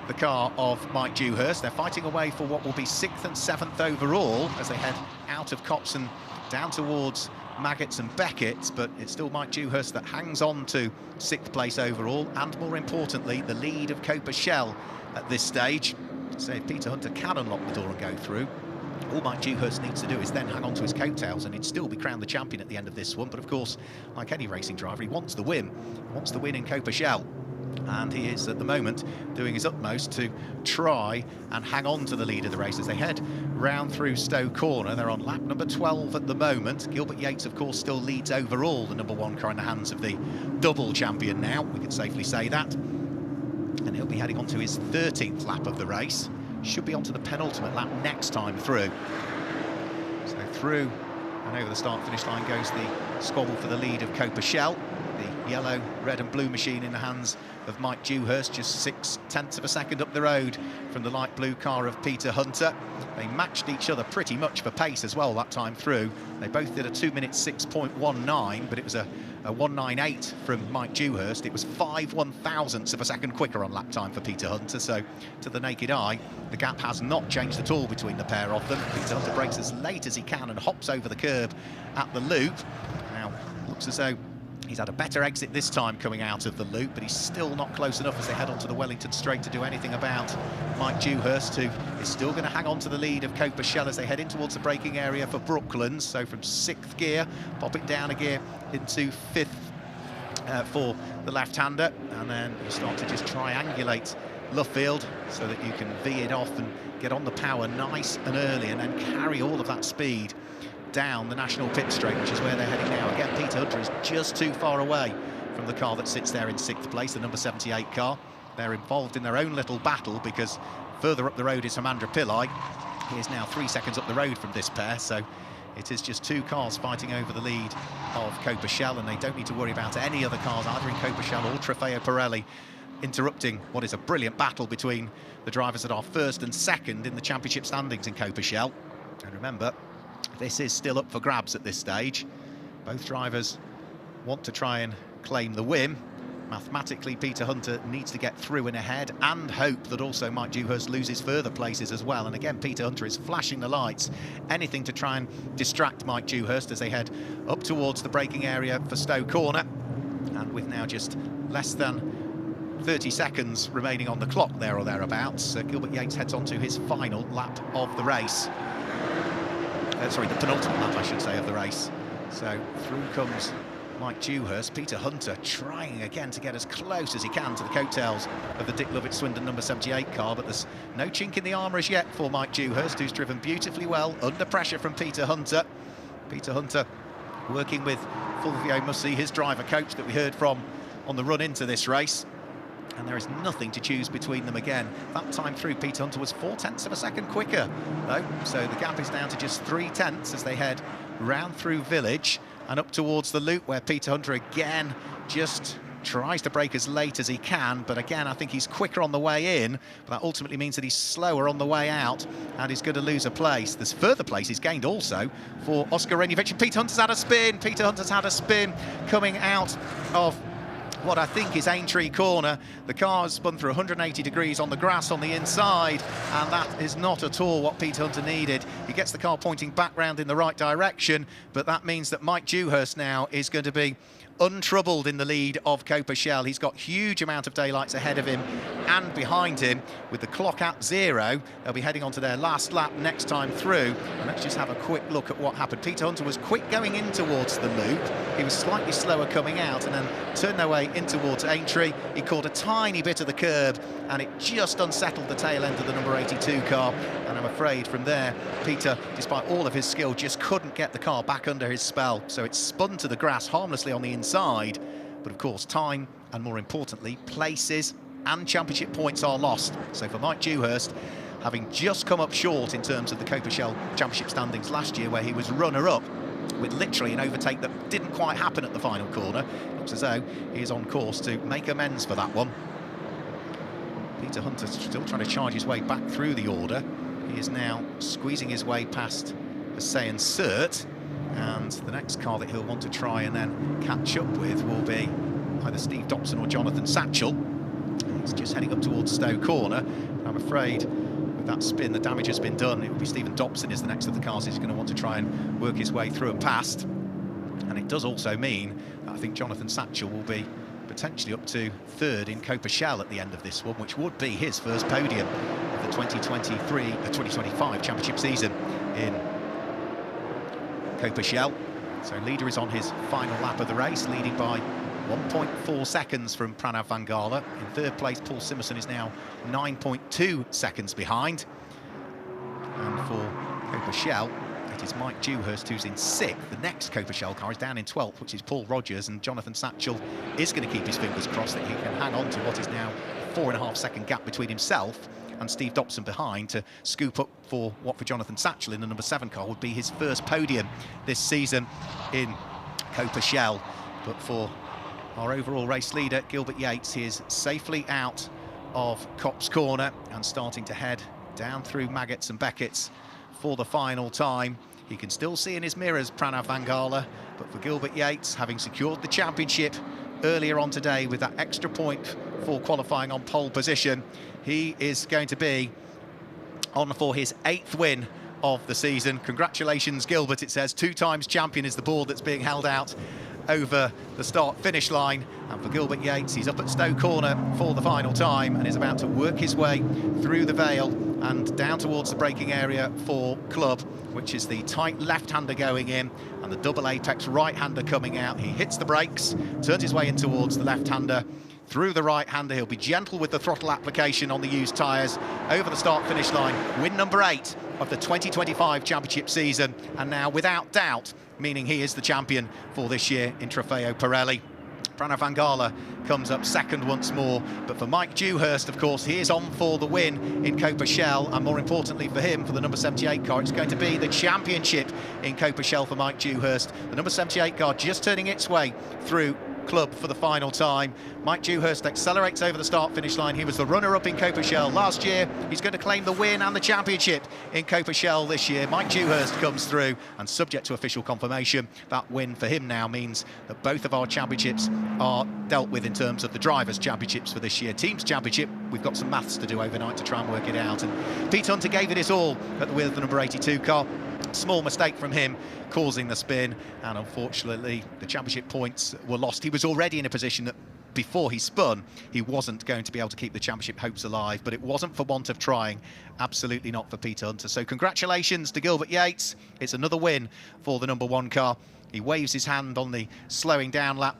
the car of Mike Dewhurst. They're fighting away for what will be 6th and 7th overall as they head out of Copson down towards Maggots and Beckett, but it's still Mike Dewhurst that hangs on to 6th place overall, and more importantly the lead of Copa-Shell at this stage. So if Peter Hunter can unlock the door and go through, all Mike Dewhurst needs to do is then hang on to his coattails and he'd still be crowned the champion at the end of this one. But of course, like any racing driver, he wants the win. He wants the win in Copa-Shell. And he is, at the moment, doing his utmost to try and hang on to the lead of the race as they head round through Stowe Corner. They're on lap number 12 at the moment. Gilbert Yates, of course, still leads overall, the number 1 car in the hands of the double champion now. We can safely say that. And he'll be heading on to his 13th lap of the race. Should be onto the penultimate lap next time through. So through and over the start-finish line goes the squabble for the lead of Copa-Shell. The yellow, red and blue machine in the hands of Mike Dewhurst, just 0.6 of a second up the road from the light blue car of Peter Hunter. They matched each other pretty much for pace as well that time through. They both did a 2 minute 6.19, but it was a 1.98 from Mike Dewhurst. It was 5/1000ths of a second quicker on lap time for Peter Hunter, so to the naked eye the gap has not changed at all between the pair of them. Peter Hunter brakes as late as he can and hops over the curb at the loop. Now looks as though He's had a better exit this time coming out of the loop, but he's still not close enough as they head onto the Wellington straight to do anything about Mike Dewhurst, who is still going to hang on to the lead of Cope-Shell as they head in towards the braking area for Brooklands. So from 6th gear, pop it down a gear into 5th for the left-hander, and then you start to just triangulate Luffield so that you can V it off and get on the power nice and early, and then carry all of that speed down the national pit straight, which is where they're heading now. Again, Peter Hunter is just too far away from the car that sits there in 6th place, the number 78 car. They're involved in their own little battle because further up the road is Hamandra Pillai. He is now 3 seconds up the road from this pair, so it is just 2 cars fighting over the lead of Cope-Shell, and they don't need to worry about any other cars, either in Cope-Shell or Trofeo Pirelli, interrupting what is a brilliant battle between the drivers that are 1st and 2nd in the championship standings in Cope-Shell. And remember, this is still up for grabs at this stage. Both drivers want to try and claim the win. Mathematically, Peter Hunter needs to get through and ahead, and hope that also Mike Dewhurst loses further places as well. And again, Peter Hunter is flashing the lights, anything to try and distract Mike Dewhurst as they head up towards the braking area for Stowe Corner. And with now just less than 30 seconds remaining on the clock there or thereabouts, Gilbert Yates heads on to his final lap of the race. Sorry, the penultimate lap, I should say, of the race. So through comes Mike Dewhurst. Peter Hunter trying again to get as close as he can to the coattails of the Dick Lovett-Swindon number 78 car, but there's no chink in the armour as yet for Mike Dewhurst, who's driven beautifully well under pressure from Peter Hunter. Peter Hunter working with Fulvio Mussi, his driver coach that we heard from on the run into this race. And there is nothing to choose between them again. That time through, Peter Hunter was 0.4 of a second quicker, though. So the gap is down to just 0.3 as they head round through Village and up towards the loop, where Peter Hunter again just tries to brake as late as he can. But again, I think he's quicker on the way in, but that ultimately means that he's slower on the way out, and he's going to lose a place. There's further places gained also for Oscar Renjovic. And Peter Hunter's had a spin. Peter Hunter's had a spin coming out of what I think is Aintree Corner. The car's spun through 180 degrees on the grass on the inside, and that is not at all what Peter Hunter needed. He gets the car pointing back round in the right direction, but that means that Mike Dewhurst now is going to be untroubled in the lead of Cope-Shell. He's got huge amount of daylights ahead of him and behind him. With the clock at 0, they'll be heading on to their last lap next time through. And let's just have a quick look at what happened. Peter Hunter was quick going in towards the loop. He was slightly slower coming out, and then turned their way in towards Aintree. He caught a tiny bit of the curb, and it just unsettled the tail end of the number 82 car. And I'm afraid from there, Peter, despite all of his skill, just couldn't get the car back under his spell. So it spun to the grass harmlessly on the inside. But of course, time, and more importantly, places and championship points are lost. So for Mike Dewhurst, having just come up short in terms of the Cope-Shell championship standings last year, where he was runner-up with literally an overtake that didn't quite happen at the final corner, looks as though he is on course to make amends for that one. Peter Hunter still trying to charge his way back through the order. He is now squeezing his way past Hussein Cert, and the next car that he'll want to try and then catch up with will be either Steve Dobson or Jonathan Satchel. He's just heading up towards Stowe Corner. I'm afraid with that spin, the damage has been done. It will be Stephen Dobson is the next of the cars he's going to want to try and work his way through and past. And it does also mean that I think Jonathan Satchel will be potentially up to 3rd in Cope-Shell at the end of this one, which would be his first podium of the 2025 championship season in Cope-Shell. So leader is on his final lap of the race, leading by 1.4 seconds from Pranav Van Gala. In 3rd place, Paul Simerson is now 9.2 seconds behind. And for Cope-Shell, it is Mike Dewhurst who's in 6th. The next Cope-Shell car is down in 12th, which is Paul Rogers, and Jonathan Satchel is going to keep his fingers crossed that he can hang on to what is now a 4.5 second gap between himself and Steve Dobson behind to scoop up for what for Jonathan Satchel in the number 7 car would be his first podium this season in Cope-Shell. But for our overall race leader, Gilbert Yates, he is safely out of Copse Corner and starting to head down through Maggots and Beckett's for the final time. He can still see in his mirrors Pranav Van Gala, but for Gilbert Yates, having secured the championship earlier on today with that extra point for qualifying on pole position, he is going to be on for his 8th win of the season. Congratulations, Gilbert, it says. 2 times champion is the board that's being held out over the start-finish line. And for Gilbert Yates, he's up at Stowe Corner for the final time and is about to work his way through the Vale and down towards the braking area for Club, which is the tight left-hander going in and the double apex right-hander coming out. He hits the brakes, turns his way in towards the left-hander, through the right-hander. He'll be gentle with the throttle application on the used tyres over the start-finish line. Win number 8 of the 2025 championship season, and now without doubt meaning he is the champion for this year in Trofeo Pirelli. Pranav Vangala comes up second once more, but for Mike Dewhurst, of course, he is on for the win in Copa Shell, and more importantly for him, for the number 78 car, it's going to be the championship in Copa Shell for Mike Dewhurst. The number 78 car just turning its way through Club for the final time. Mike Dewhurst accelerates over the start-finish line. He was the runner-up in Copa Shell last year. He's going to claim the win and the championship in Copa Shell this year. Mike Dewhurst comes through, and subject to official confirmation, that win for him now means that both of our championships are dealt with in terms of the Drivers' Championships for this year. Teams' Championship, we've got some maths to do overnight to try and work it out. And Pete Hunter gave it his all at the wheel of the number 82 car. Small mistake from him causing the spin, and unfortunately the championship points were lost. He was already in a position that before he spun he wasn't going to be able to keep the championship hopes alive, but it wasn't for want of trying, absolutely not for Peter Hunter. So congratulations to Gilbert Yates. It's another win for the number 1 car. He waves his hand on the slowing down lap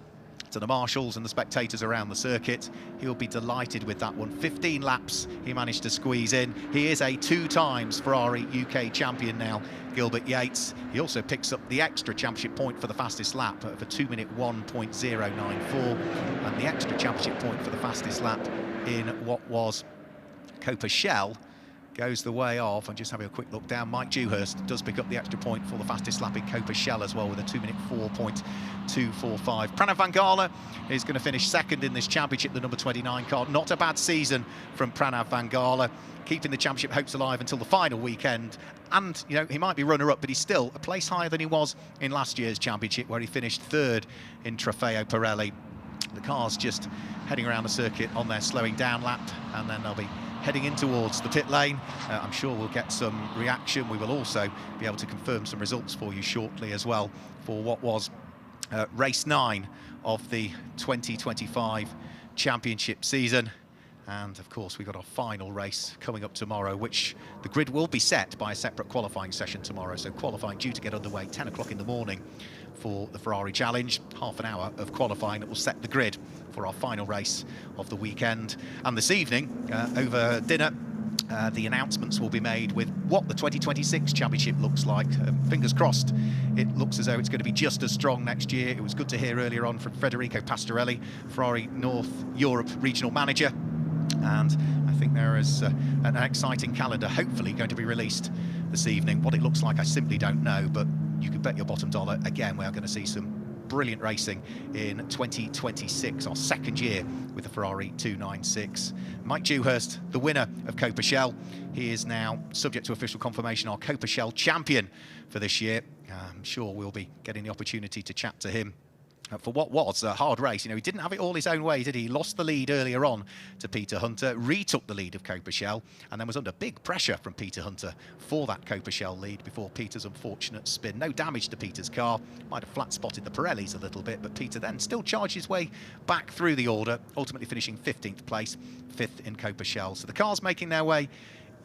to the marshals and the spectators around the circuit. He'll be delighted with that one. 15 laps he managed to squeeze in. He is a 2 times Ferrari UK champion now, Gilbert Yates. He also picks up the extra championship point for the fastest lap of a 2-minute 1.094, and the extra championship point for the fastest lap in what was Copa Shell goes the way of, and just having a quick look down, Mike Dewhurst does pick up the extra point for the fastest lap in Copa Shell as well with a 2-minute 4.245. Pranav Vangala is going to finish second in this championship, the number 29 car. Not a bad season from Pranav Vangala, keeping the championship hopes alive until the final weekend. And, you know, he might be runner-up, but he's still a place higher than he was in last year's championship, where he finished third in Trofeo Pirelli. The car's just heading around the circuit on their slowing down lap, and then they'll be heading in towards the pit lane. I'm sure we'll get some reaction. We will also be able to confirm some results for you shortly as well for what was race 9 of the 2025 championship season. And of course, we've got our final race coming up tomorrow, which the grid will be set by a separate qualifying session tomorrow. So qualifying due to get underway 10 o'clock in the morning for the Ferrari Challenge. Half an hour of qualifying that will set the grid for our final race of the weekend. And this evening, over dinner, the announcements will be made with what the 2026 championship looks like. Fingers crossed, it looks as though it's going to be just as strong next year. It was good to hear earlier on from Federico Pastorelli, Ferrari North Europe regional manager. And I think there is an exciting calendar hopefully going to be released this evening. What it looks like I simply don't know, but you can bet your bottom dollar again we are going to see some brilliant racing in 2026, our second year with the Ferrari 296. Mike Dewhurst, the winner of Copa Shell, he is now, subject to official confirmation, our Copa Shell champion for this year. I'm sure we'll be getting the opportunity to chat to him for what was a hard race. You know, he didn't have it all his own way, did he? He lost the lead earlier on to Peter Hunter, retook the lead of Copa Shell, and then was under big pressure from Peter Hunter for that Copa Shell lead before Peter's unfortunate spin. No damage to Peter's car, might have flat spotted the Pirellis a little bit, but Peter then still charged his way back through the order, ultimately finishing 15th place, 5th in Copa Shell. So the car's making their way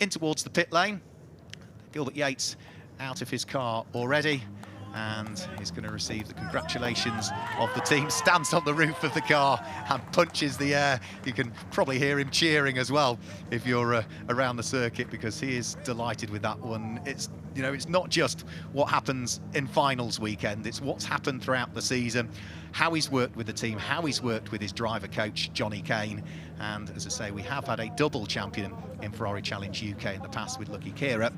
in towards the pit lane. Gilbert Yates out of his car already, and he's going to receive the congratulations of the team. Stands on the roof of the car and punches the air. You can probably hear him cheering as well if you're around the circuit, because he is delighted with that one. It's, you know, it's not just what happens in finals weekend, it's what's happened throughout the season, how he's worked with the team, how he's worked with his driver coach Johnny Kane. And as I say, we have had a double champion in Ferrari Challenge UK in the past with Lucky Kira,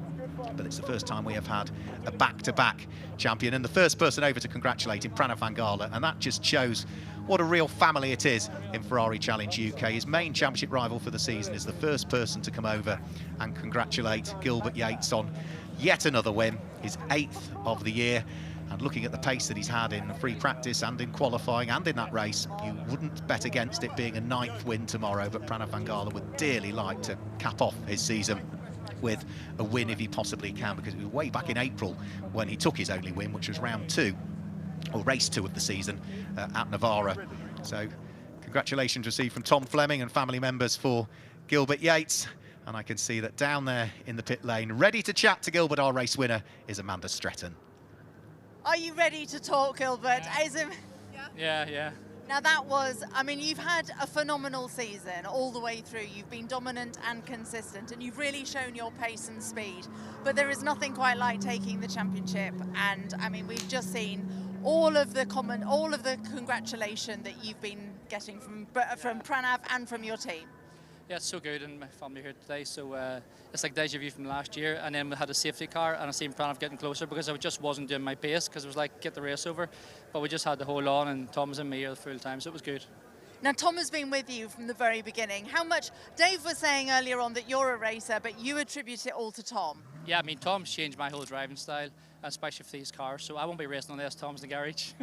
but it's the first time we have had a back-to-back champion, and the first person over to congratulate him, Pranav Vangala, and that just shows what a real family it is in Ferrari Challenge UK. His main championship rival for the season is the first person to come over and congratulate Gilbert Yates on yet another win, his 8th of the year. And looking at the pace that he's had in free practice and in qualifying and in that race, you wouldn't bet against it being a 9th win tomorrow, but Pranav Vangala would dearly like to cap off his season with a win if he possibly can, because it was way back in April when he took his only win, which was round 2 or race 2 of the season at Navarra. So congratulations received from Tom Fleming and family members for Gilbert Yates. And I can see that down there in the pit lane, ready to chat to Gilbert, our race winner, is Amanda Stretton. Are you ready to talk, Gilbert? Yeah. Now that was, I mean, you've had a phenomenal season all the way through. You've been dominant and consistent, and you've really shown your pace and speed. But there is nothing quite like taking the championship. And I mean, we've just seen all of the congratulation that you've been getting from Pranav and from your team. Yeah, it's so good, and my family here today, so it's like deja vu from last year. And then we had a safety car, and I seen Pranav getting closer because I just wasn't doing my pace, because it was like, get the race over. But we just had to hold on, and Thomas and me are the full time, so it was good. Now, Tom has been with you from the very beginning. How much, Dave was saying earlier on that you're a racer, but you attribute it all to Tom. Yeah, I mean, Tom's changed my whole driving style, especially for these cars, so I won't be racing unless Tom's in the garage.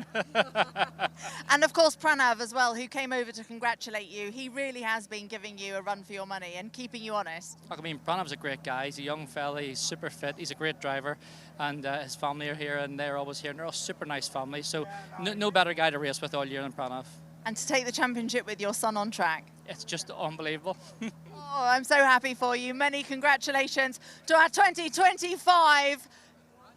And of course, Pranav as well, who came over to congratulate you. He really has been giving you a run for your money and keeping you honest. I mean, Pranav's a great guy. He's a young fella. He's super fit. He's a great driver. And his family are here, and they're always here. And they're all super nice family. So no better guy to race with all year than Pranav. And to take the championship with your son on track. It's just unbelievable. Oh, I'm so happy for you. Many congratulations to our 2025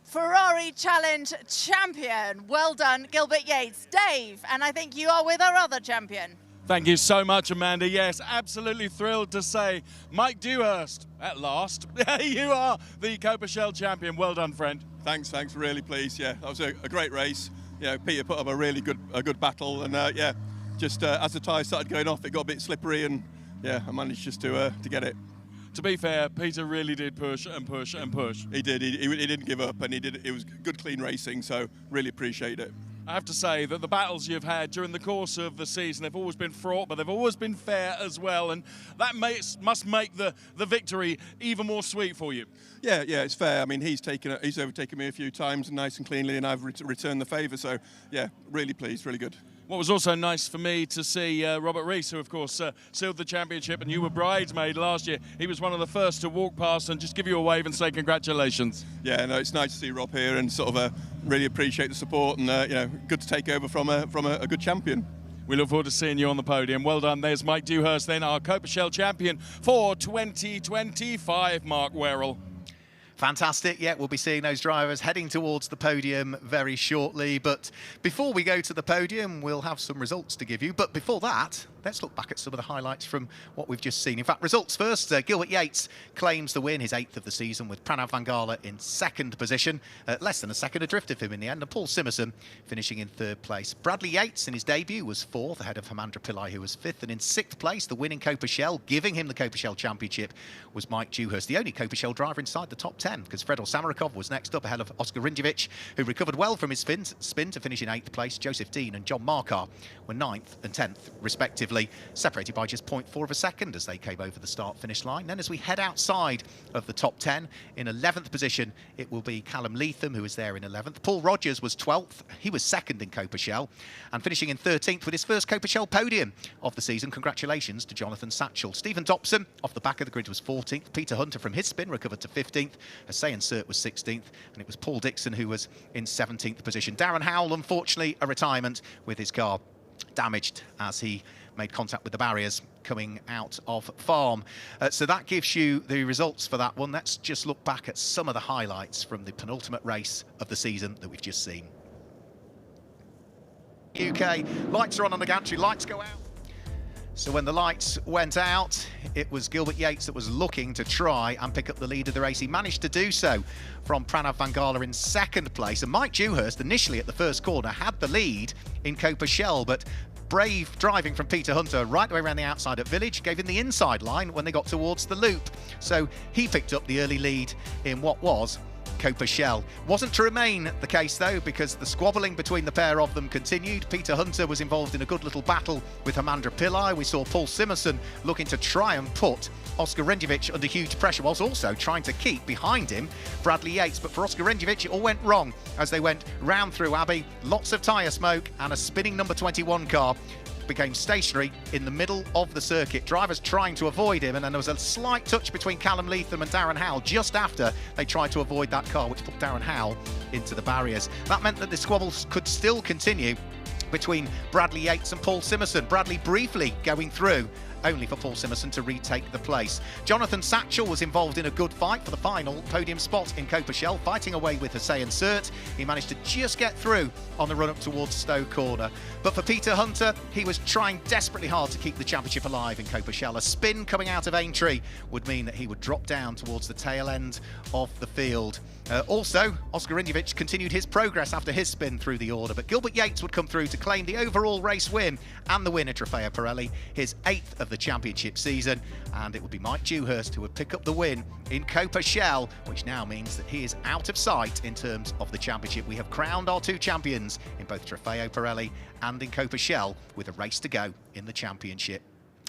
Ferrari Challenge champion. Well done, Gilbert Yates. Dave, and I think you are with our other champion. Thank you so much, Amanda. Yes, absolutely thrilled to say, Mike Dewhurst, at last, you are the Copa Shell champion. Well done, friend. Thanks, really pleased. Yeah, that was a great race. You know, Peter put up a really good battle, and yeah, just as the tyres started going off, it got a bit slippery, and yeah, I managed just to get it. To be fair, Peter really did push and push and push. He did. He didn't give up, and he did. It was good, clean racing. So really appreciate it. I have to say that the battles you've had during the course of the season, they've always been fraught, but they've always been fair as well, and that must make the victory even more sweet for you. Yeah, it's fair. I mean, he's overtaken me a few times, nice and cleanly, and I've returned the favour. So yeah, really pleased, really good. What was also nice for me to see Robert Rees, who of course sealed the championship, and you were bridesmaid last year. He was one of the first to walk past and just give you a wave and say congratulations. Yeah, no, it's nice to see Rob here, and sort of really appreciate the support, and you know, good to take over from a good champion. We look forward to seeing you on the podium. Well done. There's Mike Dewhurst, then our Copa Shell champion for 2025, Mark Werrell. Fantastic. Yeah, we'll be seeing those drivers heading towards the podium very shortly. But before we go to the podium, we'll have some results to give you. But before that, let's look back at some of the highlights from what we've just seen. In fact, results first. Gilbert Yates claims the win, his 8th of the season, with Pranav van Gala in 2nd position. Less than a second adrift of him in the end, and Paul Simerson finishing in 3rd place. Bradley Yates in his debut was 4th, ahead of Hemandra Pillai, who was 5th. And in 6th place, the winning Copa Shell, giving him the Copa Shell championship, was Mike Dewhurst, the only Copa Shell driver inside the top 10, because Fredol Samarikov was next up ahead of Oscar Rinjevic, who recovered well from his spin to finish in 8th place. Joseph Dean and John Markar were 9th and 10th, respectively, separated by just 0.4 of a second as they came over the start-finish line. Then as we head outside of the top 10, in 11th position, it will be Callum Leatham, who is there in 11th. Paul Rogers was 12th. He was 2nd in Copa Shell, and finishing in 13th with his first Copa Shell podium of the season. Congratulations to Jonathan Satchell. Stephen Dobson, off the back of the grid, was 14th. Peter Hunter from his spin recovered to 15th. Hussein Sert was 16th, and it was Paul Dixon who was in 17th position. Darren Howell, unfortunately, a retirement with his car damaged as he made contact with the barriers coming out of farm. So that gives you the results for that one. Let's just look back at some of the highlights from the penultimate race of the season that we've just seen. UK, lights are on the gantry, lights go out. So when the lights went out, it was Gilbert Yates that was looking to try and pick up the lead of the race. He managed to do so from Pranav van Gala in 2nd place. And Mike Dewhurst, initially at the first corner, had the lead in Copa Shell, but brave driving from Peter Hunter right the way around the outside at Village gave him the inside line when they got towards the loop. So he picked up the early lead in what was Copa Shell. Wasn't to remain the case though, because the squabbling between the pair of them continued. Peter Hunter was involved in a good little battle with Hemandra Pillai. We saw Paul Simerson looking to try and put Oscar Rinjevic under huge pressure, whilst also trying to keep behind him Bradley Yates. But for Oscar Rinjevic, it all went wrong as they went round through Abbey. Lots of tyre smoke and a spinning number 21 car became stationary in the middle of the circuit. Drivers trying to avoid him, and then there was a slight touch between Callum Leatham and Darren Howell just after they tried to avoid that car, which put Darren Howell into the barriers. That meant that the squabbles could still continue between Bradley Yates and Paul Simerson. Bradley briefly going through, only for Paul Simerson to retake the place. Jonathan Satchell was involved in a good fight for the final podium spot in Copershell, fighting away with Hussein Sert. He managed to just get through on the run-up towards Stowe Corner. But for Peter Hunter, he was trying desperately hard to keep the championship alive in Copershell. A spin coming out of Aintree would mean that he would drop down towards the tail end of the field. Also, Oscar Rinjevic continued his progress after his spin through the order, but Gilbert Yates would come through to claim the overall race win and the win at Trofeo Pirelli, his 8th of the championship season, and it would be Mike Dewhurst who would pick up the win in Copershell, which now means that he is out of sight in terms of the championship. We have crowned our 2 champions in both Trofeo Pirelli and in Copershell, with a race to go in the championship.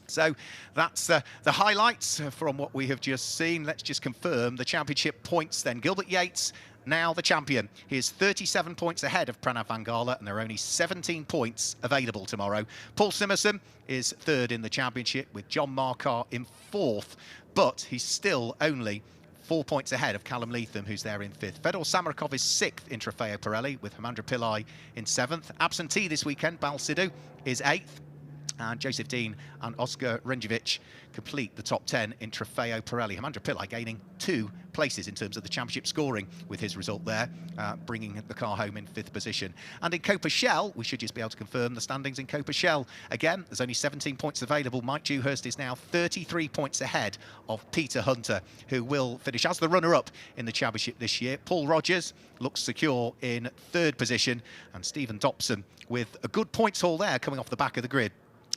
So that's the highlights from what we have just seen. Let's just confirm the championship points then. Gilbert Yates, now the champion. He is 37 points ahead of Pranav Vangala, and there are only 17 points available tomorrow. Paul Simerson is 3rd in the championship, with John Marquardt in 4th, but he's still only 4 points ahead of Callum Leatham, who's there in 5th. Fedor Samarkov is 6th in Trofeo Pirelli, with Hemandra Pillai in 7th. Absentee this weekend, Bal Sidhu is 8th. And Joseph Dean and Oscar Rinjevic complete the top 10 in Trofeo Pirelli. Hemandra Pillai gaining 2 places in terms of the championship scoring with his result there, bringing the car home in 5th position. And in Copershell, we should just be able to confirm the standings in Copershell. Again, there's only 17 points available. Mike Dewhurst is now 33 points ahead of Peter Hunter, who will finish as the runner-up in the championship this year. Paul Rogers looks secure in 3rd position, and Stephen Dobson, with a good points haul there coming off the back of the grid,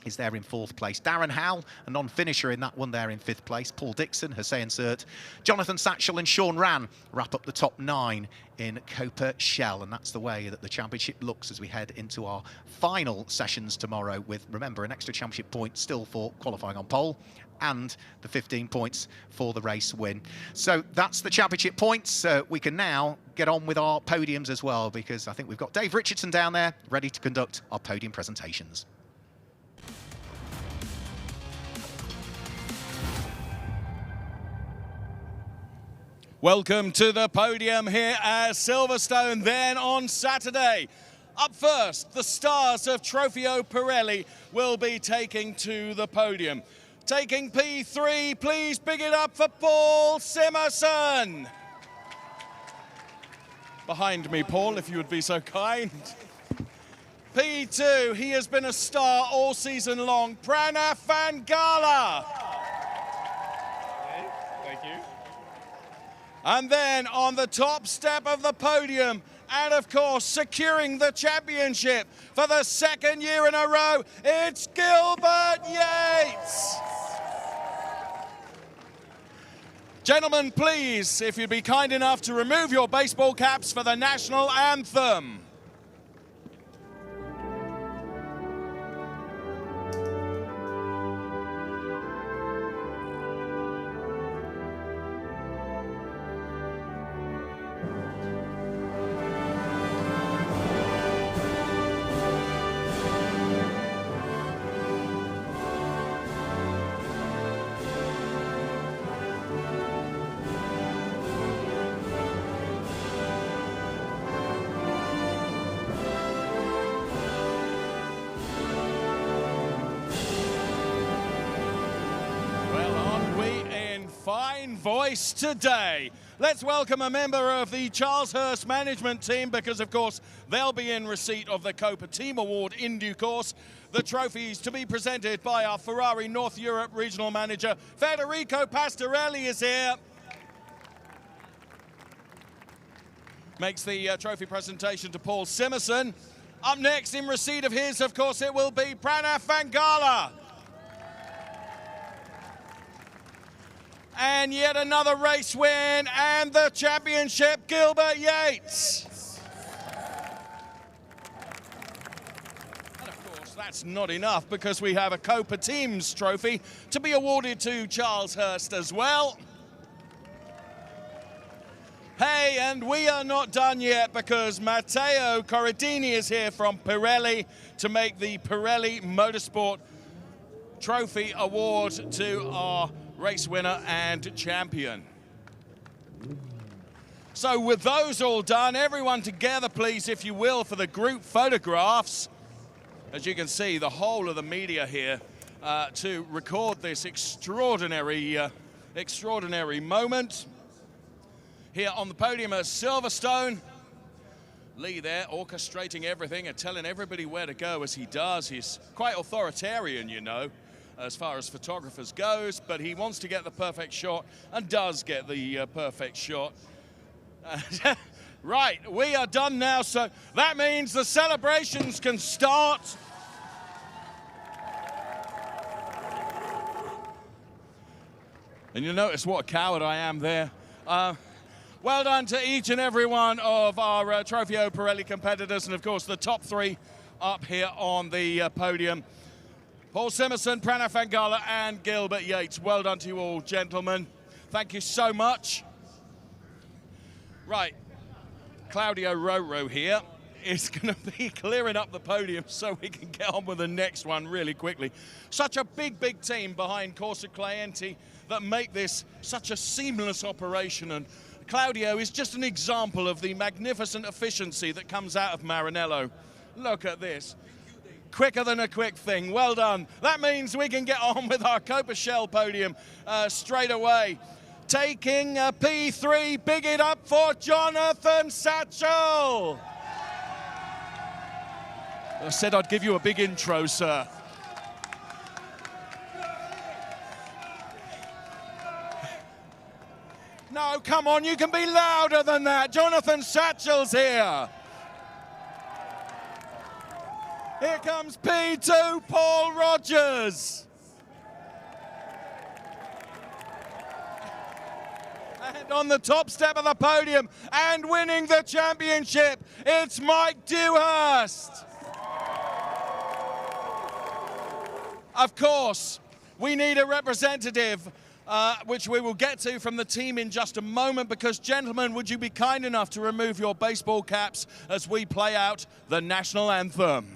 is there in 4th place. Darren Howell, a non-finisher in that one, there in 5th place. Paul Dixon, Hussein Sert, Jonathan Satchell and Sean Rann wrap up the top 9 in Copershell, and that's the way that the championship looks as we head into our final sessions tomorrow, with, remember, an extra championship point still for qualifying on pole and the 15 points for the race win. So that's the championship points. We can now get on with our podiums as well, because I think we've got Dave Richardson down there ready to conduct our podium presentations. Welcome to the podium here at Silverstone. Then on Saturday, up first, the stars of Trofeo Pirelli will be taking to the podium. Taking P3, please pick it up for Paul Simerson. Behind me, Paul, if you would be so kind. P2, he has been a star all season long, Pranav Vangala. Thank you. And then on the top step of the podium, and of course securing the championship for the 2nd year in a row, it's Gilbert Yates. Gentlemen, please, if you'd be kind enough to remove your baseball caps for the national anthem. Fine voice today. Let's welcome a member of the Charleshurst management team, because of course they'll be in receipt of the Copa Team Award in due course. The trophies to be presented by our Ferrari North Europe regional manager Federico Pastorelli is here. Makes the trophy presentation to Paul Simerson. Up next in receipt of his, of course, it will be Pranav Vangala. And yet another race win, and the championship, Gilbert Yates. And of course, that's not enough, because we have a Copa Teams trophy to be awarded to Charleshurst as well. Hey, and we are not done yet because Matteo Corradini is here from Pirelli to make the Pirelli Motorsport Trophy Award to our race winner and champion. So with those all done, everyone together, please, if you will, for the group photographs. As you can see, the whole of the media here to record this extraordinary moment. Here on the podium at Silverstone, Lee there orchestrating everything and telling everybody where to go as he does. He's quite authoritarian, you know, as far as photographers goes, but he wants to get the perfect shot and does get the perfect shot. Right, we are done now, so that means the celebrations can start. And you notice what a coward I am there. Well done to each and every one of our Trofeo Pirelli competitors, and of course the top three up here on the podium. Paul Simerson, Pranav Vangala and Gilbert Yates. Well done to you all, gentlemen. Thank you so much. Right, Claudio Roro here is going to be clearing up the podium so we can get on with the next one really quickly. Such a big team behind Corsa Clienti that make this such a seamless operation, and Claudio is just an example of the magnificent efficiency that comes out of Maranello. Look at this. Quicker than a quick thing. Well done. That means we can get on with our Copa Shell podium straight away. Taking a P3, big it up for Jonathan Satchel. I said I'd give you a big intro, sir. No, come on, you can be louder than that. Jonathan Satchel's here. Here comes P2, Paul Rogers. And on the top step of the podium and winning the championship, it's Mike Dewhurst. Of course, we need a representative, which we will get to from the team in just a moment, because, gentlemen, would you be kind enough to remove your baseball caps as we play out the national anthem?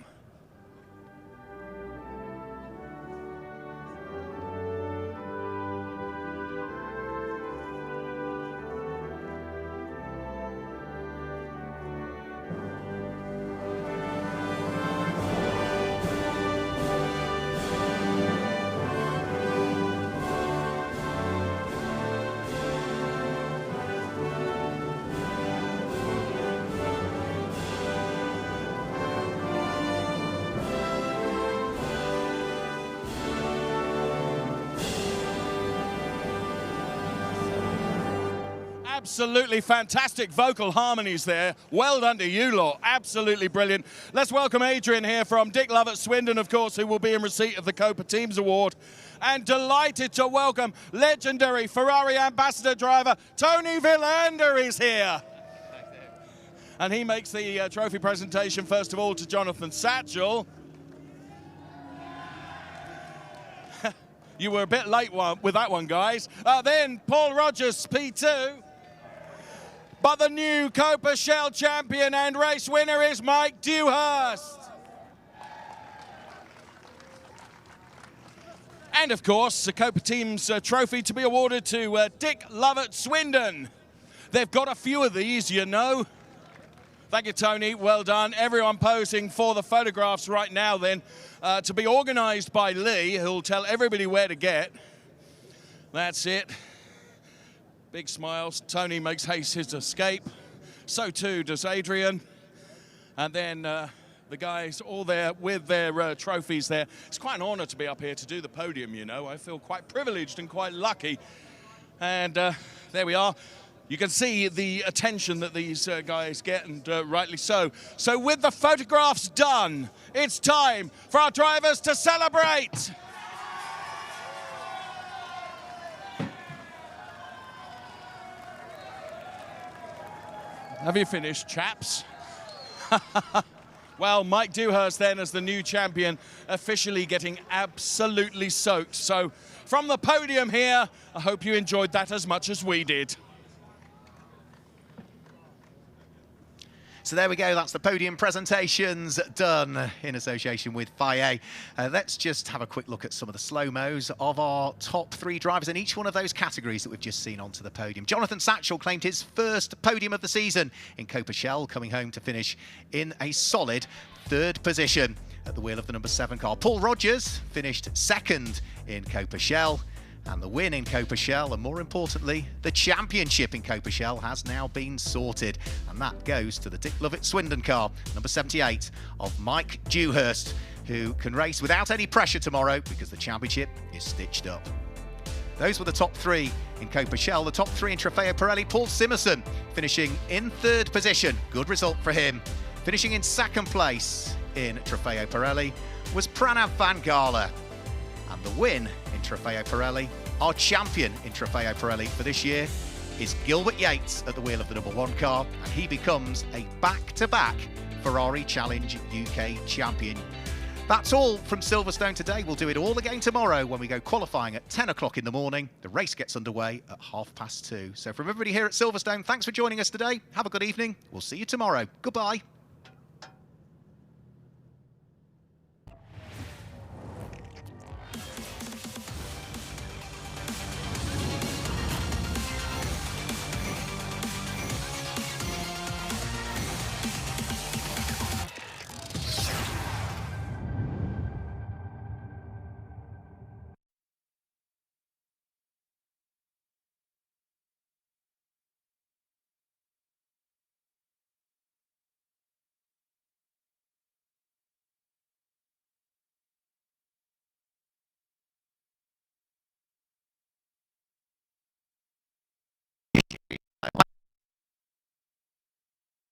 Absolutely fantastic vocal harmonies there. Well done to you lot. Absolutely brilliant. Let's welcome Adrian here from Dick Lovett Swindon, of course, who will be in receipt of the Copa Teams Award. And delighted to welcome legendary Ferrari ambassador driver Tony Villander is here. And he makes the trophy presentation, first of all, to Jonathan Satchel. You were a bit late with that one, guys. Then Paul Rogers, P2. But the new Copa Shell champion and race winner is Mike Dewhurst. And of course, the Copa Team's trophy to be awarded to Dick Lovett Swindon. They've got a few of these, you know. Thank you, Tony. Well done. Everyone posing for the photographs right now then, to be organized by Lee, who'll tell everybody where to get. That's it. Big smiles. Tony makes haste his escape. So too does Adrian. And then the guys all there with their trophies there. It's quite an honor to be up here to do the podium, you know. I feel quite privileged and quite lucky. And there we are. You can see the attention that these guys get, and rightly so. So with the photographs done, it's time for our drivers to celebrate. Have you finished, chaps? Well, Mike Dewhurst then, as the new champion, officially getting absolutely soaked. So from the podium here, I hope you enjoyed that as much as we did. So there we go, that's the podium presentations done in association with FIA. Let's just have a quick look at some of the slow-mos of our top 3 drivers in each one of those categories that we've just seen onto the podium. Jonathan Satchell claimed his first podium of the season in Copa-Shell, coming home to finish in a solid 3rd position at the wheel of the number 7 car. Paul Rogers finished 2nd in Copa-Shell. And the win in Copa-Shell, and more importantly, the championship in Copa-Shell has now been sorted. And that goes to the Dick Lovett Swindon car, number 78 of Mike Dewhurst, who can race without any pressure tomorrow because the championship is stitched up. Those were the top 3 in Copa-Shell. The top 3 in Trofeo Pirelli, Paul Simerson finishing in 3rd position. Good result for him. Finishing in 2nd place in Trofeo Pirelli was Pranav Van Gala. And the win in Trofeo Pirelli, our champion in Trofeo Pirelli for this year, is Gilbert Yates at the wheel of the number 1 car, and he becomes a back-to-back Ferrari Challenge UK champion. That's all from Silverstone today. We'll do it all again tomorrow when we go qualifying at 10 o'clock in the morning. The race gets underway at 2:30. So from everybody here at Silverstone, thanks for joining us today. Have a good evening. We'll see you tomorrow. Goodbye.